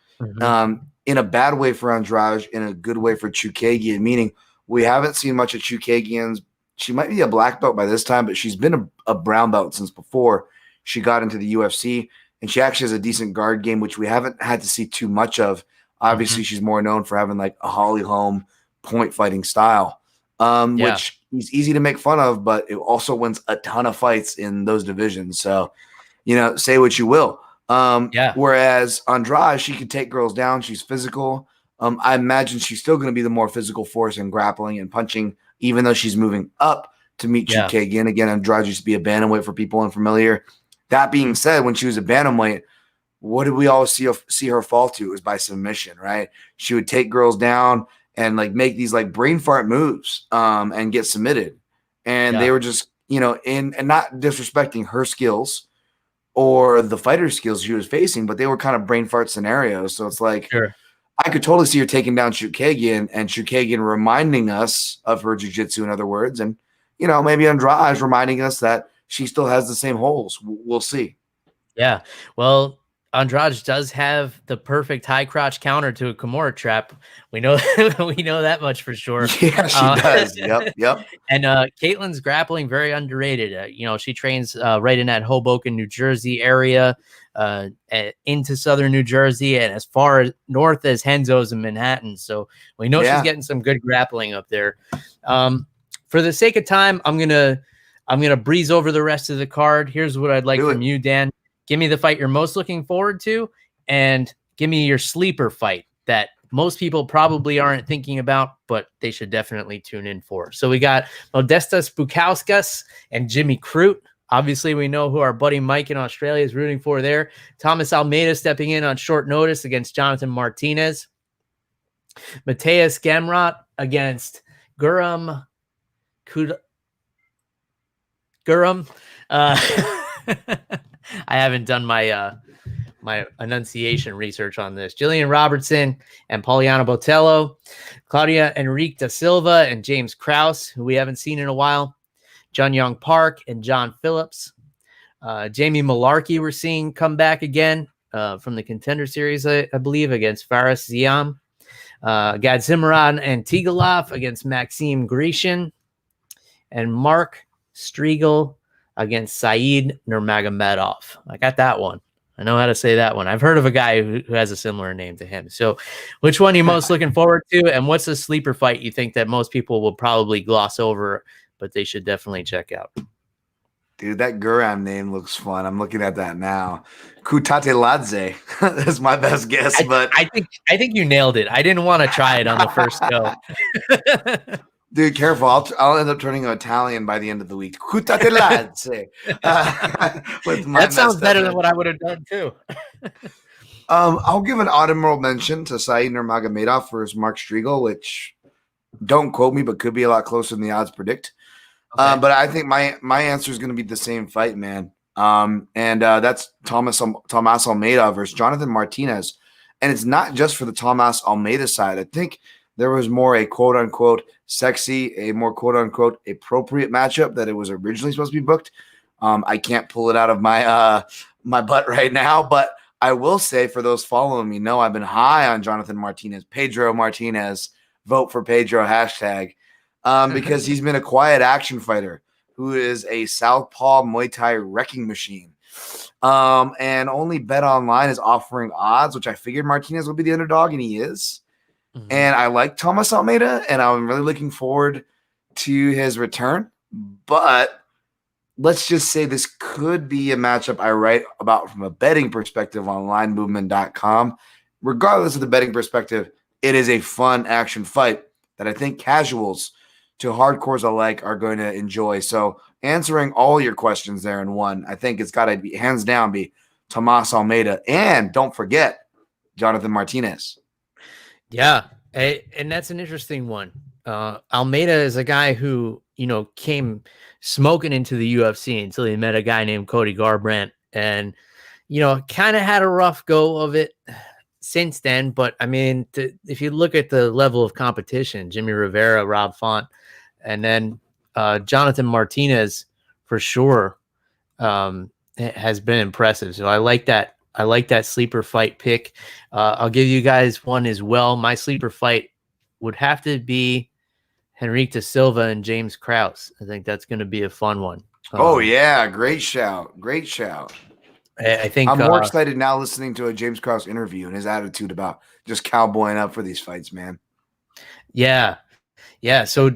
in a bad way for Andrade, in a good way for Chookagian, meaning we haven't seen much of Chookagian's. She might be a black belt by this time, but she's been a brown belt since before she got into the UFC. And she actually has a decent guard game, which we haven't had to see too much of. Obviously, she's more known for having like a Holly Holm point fighting style, which is easy to make fun of, but it also wins a ton of fights in those divisions. So, say what you will.
Yeah.
Whereas Andrade, she can take girls down. She's physical. I imagine she's still going to be the more physical force in grappling and punching, even though she's moving up to meet Chukagian. Again, Andrade used to be a bantamweight for people unfamiliar. That being said, when she was a bantamweight, what did we always see her fall to? It was by submission, right? She would take girls down and like make these like brain fart moves and get submitted. And they were just, and not disrespecting her skills or the fighter skills she was facing, but they were kind of brain fart scenarios. So it's like, I could totally see her taking down Chukagian and Chukagian reminding us of her jiu-jitsu, in other words. And, maybe Andrade is reminding us that she still has the same holes. We'll see.
Yeah. Well, Andrade does have the perfect high crotch counter to a Kimura trap. We know that much for sure.
Yeah, she does. Yep.
And Caitlin's grappling very underrated. She trains right in that Hoboken, New Jersey area, into southern New Jersey, and as far north as Henzo's in Manhattan. So we know she's getting some good grappling up there. For the sake of time, I'm gonna breeze over the rest of the card. Here's what I'd like from you, Dan. Give me the fight you're most looking forward to, and give me your sleeper fight that most people probably aren't thinking about, but they should definitely tune in for. So we got Modestas Bukauskas and Jimmy Crute. Obviously, we know who our buddy Mike in Australia is rooting for there. Thomas Almeida stepping in on short notice against Jonathan Martinez. Mateus Gamrot against Guram. I haven't done my my enunciation research on this. Jillian Robertson and Poliana Botello, Claudia Enrique da Silva and James Krause, who we haven't seen in a while, Jun Young Park and John Phillips, Jamie Malarkey we're seeing come back again from the Contender Series, I believe, against Faris Ziam, Gad Zimmerman and Tigalov against Maxime Grecian, and Mark Striegel against Saeed Nurmagomedov. I got that one. I know how to say that one. I've heard of a guy who has a similar name to him. So which one are you most looking forward to? And what's a sleeper fight you think that most people will probably gloss over, but they should definitely check out?
Dude, that Guram name looks fun. I'm looking at that now. Kutateladze. That's my best guess, but
I think you nailed it. I didn't want to try it on the first go.
Dude, careful. I'll end up turning Italian by the end of the week. Kutateladze.
That sounds better than what I would have done too.
I'll give an honorable mention to Saeed Nurmagomedov versus Mark Striegel, which don't quote me, but could be a lot closer than the odds predict. Okay. But I think my answer is going to be the same fight, man. And that's Tomas Almeida versus Jonathan Martinez. And it's not just for the Tomas Almeida side. I think there was more a quote-unquote sexy, a more quote-unquote appropriate matchup that it was originally supposed to be booked. I can't pull it out of my my butt right now, but I will say for those following me, know I've been high on Jonathan Martinez, Pedro Martinez, vote for Pedro hashtag, because he's been a quiet action fighter who is a southpaw Muay Thai wrecking machine. And only Bet Online is offering odds, which I figured Martinez would be the underdog, and he is. Mm-hmm. And I like Tomas Almeida, and I'm really looking forward to his return. But let's just say this could be a matchup I write about from a betting perspective on linemovement.com. Regardless of the betting perspective, it is a fun action fight that I think casuals to hardcores alike are going to enjoy. So answering all your questions there in one, I think it's got to be hands down be Tomas Almeida. And don't forget Jonathan Martinez.
Yeah, and that's an interesting one. Almeida is a guy who, came smoking into the UFC until he met a guy named Cody Garbrandt and, kind of had a rough go of it since then. But, I mean, if you look at the level of competition, Jimmy Rivera, Rob Font, and then Jonathan Martinez, for sure, has been impressive. So I like that. I like that sleeper fight pick. I'll give you guys one as well. My sleeper fight would have to be Henrique da Silva and James Krause. I think that's going to be a fun one.
Oh, yeah. Great shout. Great shout.
I think
I'm more excited now listening to a James Krause interview and his attitude about just cowboying up for these fights, man.
Yeah. Yeah, so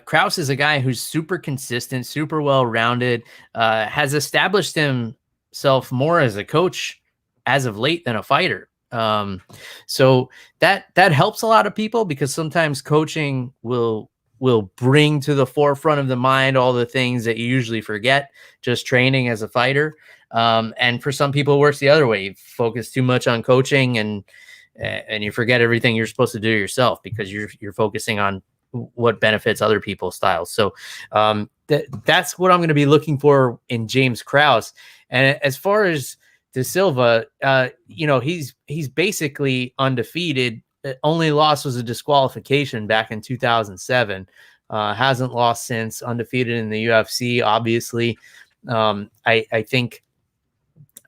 Krause is a guy who's super consistent, super well-rounded, has established himself more as a coach as of late than a fighter. So that helps a lot of people, because sometimes coaching will bring to the forefront of the mind all the things that you usually forget just training as a fighter. And for some people, it works the other way. You focus too much on coaching and you forget everything you're supposed to do yourself, because you're focusing on what benefits other people's styles. So that's what I'm going to be looking for in James Krause. And as far as De Silva, he's basically undefeated. The only loss was a disqualification back in 2007. Hasn't lost since. Undefeated in the UFC. Obviously, I think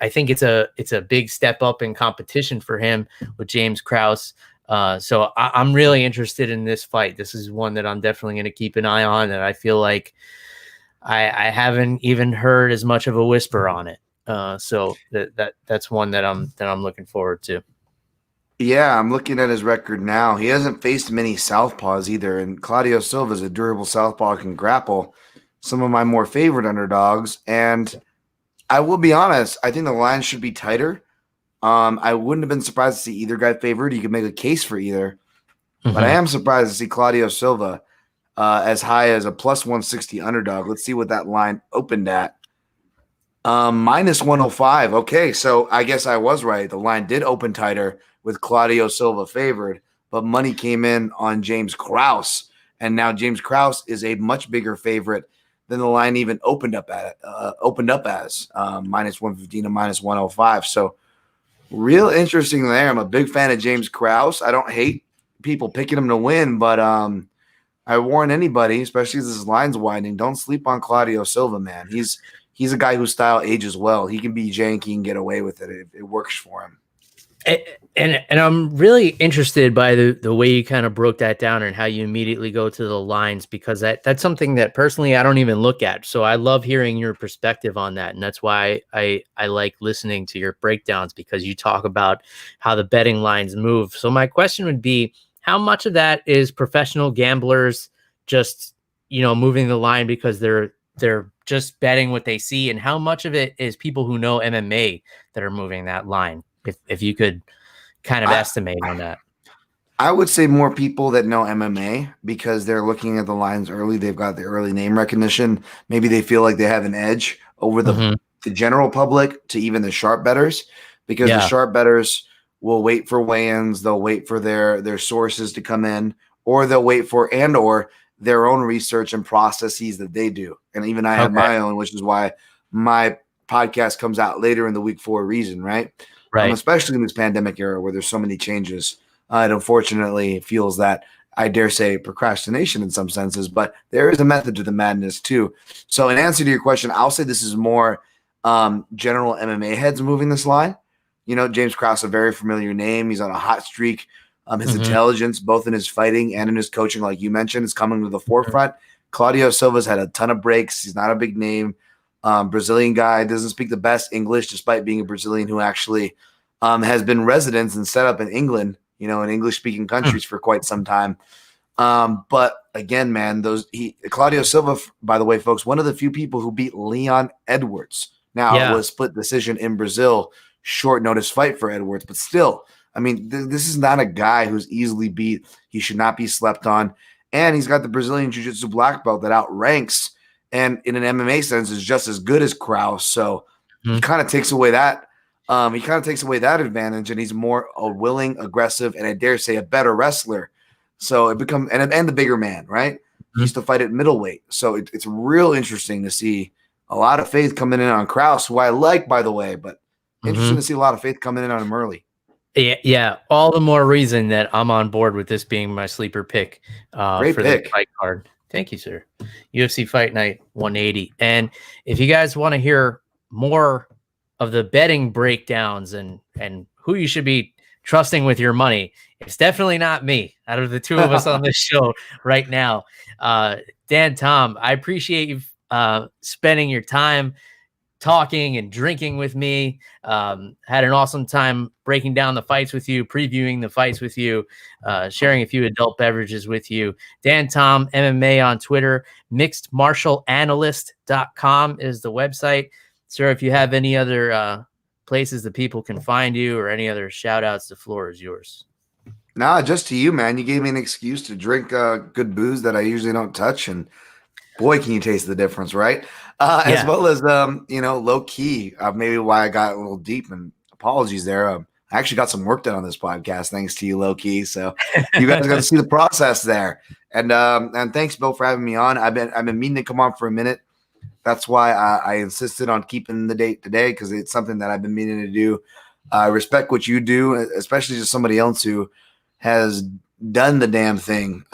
it's a big step up in competition for him with James Krause. So I'm really interested in this fight. This is one that I'm definitely going to keep an eye on, and I feel like I haven't even heard as much of a whisper on it. So that's one that I'm looking forward to.
Yeah, I'm looking at his record now. He hasn't faced many southpaws either, and Claudio Silva is a durable southpaw, can grapple. Some of my more favorite underdogs, and I will be honest, I think the line should be tighter. I wouldn't have been surprised to see either guy favored. You could make a case for either, but I am surprised to see Claudio Silva as high as a plus 160 underdog. Let's see what that line opened at. Minus 105. Okay, so I guess I was right. The line did open tighter with Claudio Silva favored, but money came in on James Krause, and now James Krause is a much bigger favorite than the line even opened up as minus 115 to minus 105. So real interesting there. I'm a big fan of James Krause. I don't hate people picking him to win, but I warn anybody, especially as this line's widening, don't sleep on Claudio Silva, man. He's a guy whose style ages well. He can be janky and get away with it. It works for him.
And I'm really interested by the way you kind of broke that down and how you immediately go to the lines, because that's something that personally I don't even look at. So I love hearing your perspective on that. And that's why I like listening to your breakdowns, because you talk about how the betting lines move. So my question would be, how much of that is professional gamblers just, moving the line because they're just betting what they see, and how much of it is people who know MMA that are moving that line? If you could kind of estimate on that.
I would say more people that know MMA, because they're looking at the lines early. They've got the early name recognition. Maybe they feel like they have an edge over the general public to even the sharp bettors, because the sharp bettors will wait for weigh-ins. They'll wait for their sources to come in, or they'll wait for or their own research and processes that they do. And even I have my own, which is why my podcast comes out later in the week for a reason, right? Right. Especially in this pandemic era where there's so many changes. It unfortunately feels that, I dare say, procrastination in some senses, but there is a method to the madness too. So in answer to your question, I'll say this is more general MMA heads moving this line. James Krause, a very familiar name. He's on a hot streak. His intelligence, both in his fighting and in his coaching, like you mentioned, is coming to the forefront. Claudio Silva's had a ton of breaks. He's not a big name. Brazilian guy, doesn't speak the best English, despite being a Brazilian who actually has been residents and set up in England, in English-speaking countries for quite some time. But again, man, Claudio Silva, by the way, folks, one of the few people who beat Leon Edwards. Now, it was split decision in Brazil, short notice fight for Edwards, but still, I mean, this is not a guy who's easily beat. He should not be slept on. And he's got the Brazilian Jiu-Jitsu black belt that outranks, and in an MMA sense is just as good as Krause. So he kind of takes away that. Advantage, and he's more a willing, aggressive, and I dare say a better wrestler. So it becomes and the bigger man, right? He used to fight at middleweight. So it's real interesting to see a lot of faith coming in on Krause, who I like, by the way, but interesting to see a lot of faith coming in on him early.
Yeah, all the more reason that I'm on board with this being my sleeper pick for the fight card. Thank you, sir. UFC Fight Night 180. And if you guys want to hear more of the betting breakdowns and who you should be trusting with your money, it's definitely not me out of the two of us on this show right now. Dan, Tom, I appreciate you spending your time talking and drinking with me. Had an awesome time breaking down the fights with you, previewing the fights with you, sharing a few adult beverages with you. Dan Tom MMA on Twitter, mixedmartialanalyst.com is the website. Sir, if you have any other places that people can find you or any other shout outs, the floor is yours.
Nah, just to you, man. You gave me an excuse to drink good booze that I usually don't touch, and boy, can you taste the difference, right? As well as low key, maybe why I got a little deep. And apologies there. I actually got some work done on this podcast thanks to you, low key. So you guys got to see the process there. And thanks, Bill, for having me on. I've been meaning to come on for a minute. That's why I insisted on keeping the date today, because it's something that I've been meaning to do. I respect what you do, especially just somebody else who has done the damn thing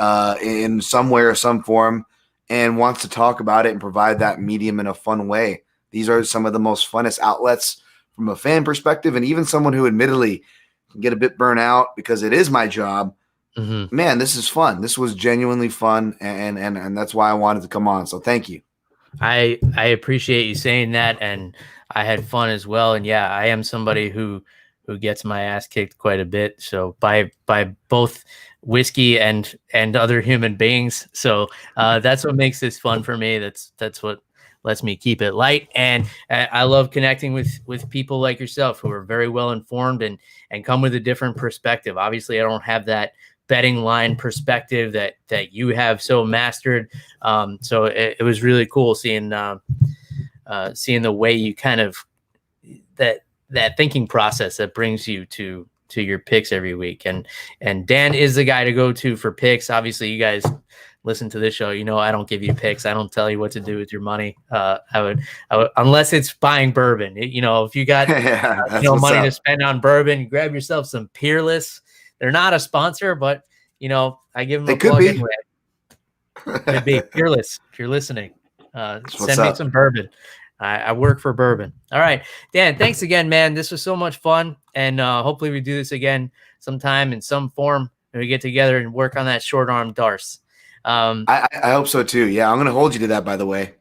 in some way or some form and wants to talk about it and provide that medium in a fun way. These are some of the most funnest outlets from a fan perspective, and even someone who admittedly can get a bit burnt out because it is my job.
Mm-hmm.
Man, this is fun. This was genuinely fun, and that's why I wanted to come on. So thank you.
I appreciate you saying that, and I had fun as well. And yeah, I am somebody who gets my ass kicked quite a bit. So by both whiskey and other human beings. So that's what makes this fun for me. That's what lets me keep it light. And I love connecting with people like yourself who are very well informed and come with a different perspective. Obviously, I don't have that betting line perspective that you have so mastered. So it was really cool seeing the way you kind of that thinking process that brings you to your picks every week. And Dan is the guy to go to for picks. Obviously, you guys listen to this show, I don't give you picks. I don't tell you what to do with your money. I would unless it's buying bourbon. If you got money to spend on bourbon, grab yourself some Peerless. They're not a sponsor, but I give them a plug anyway. Could be Peerless if you're listening. Send me some bourbon. I work for bourbon. All right, Dan, thanks again, man. This was so much fun, and hopefully we do this again sometime in some form, and we get together and work on that short arm darce.
I hope so too. Yeah, I'm going to hold you to that, by the way.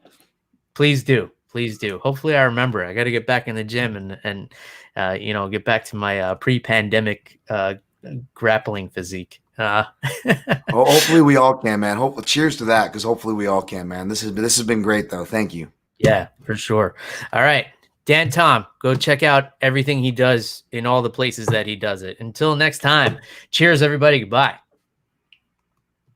Please do. Hopefully I remember. I got to get back in the gym and get back to my pre-pandemic grappling physique.
Hopefully we all can, man. Cheers to that, because hopefully we all can, man. This has been great, though. Thank you.
Yeah, for sure. All right, Dan Tom, go check out everything he does in all the places that he does it. Until next time, cheers, everybody. Goodbye.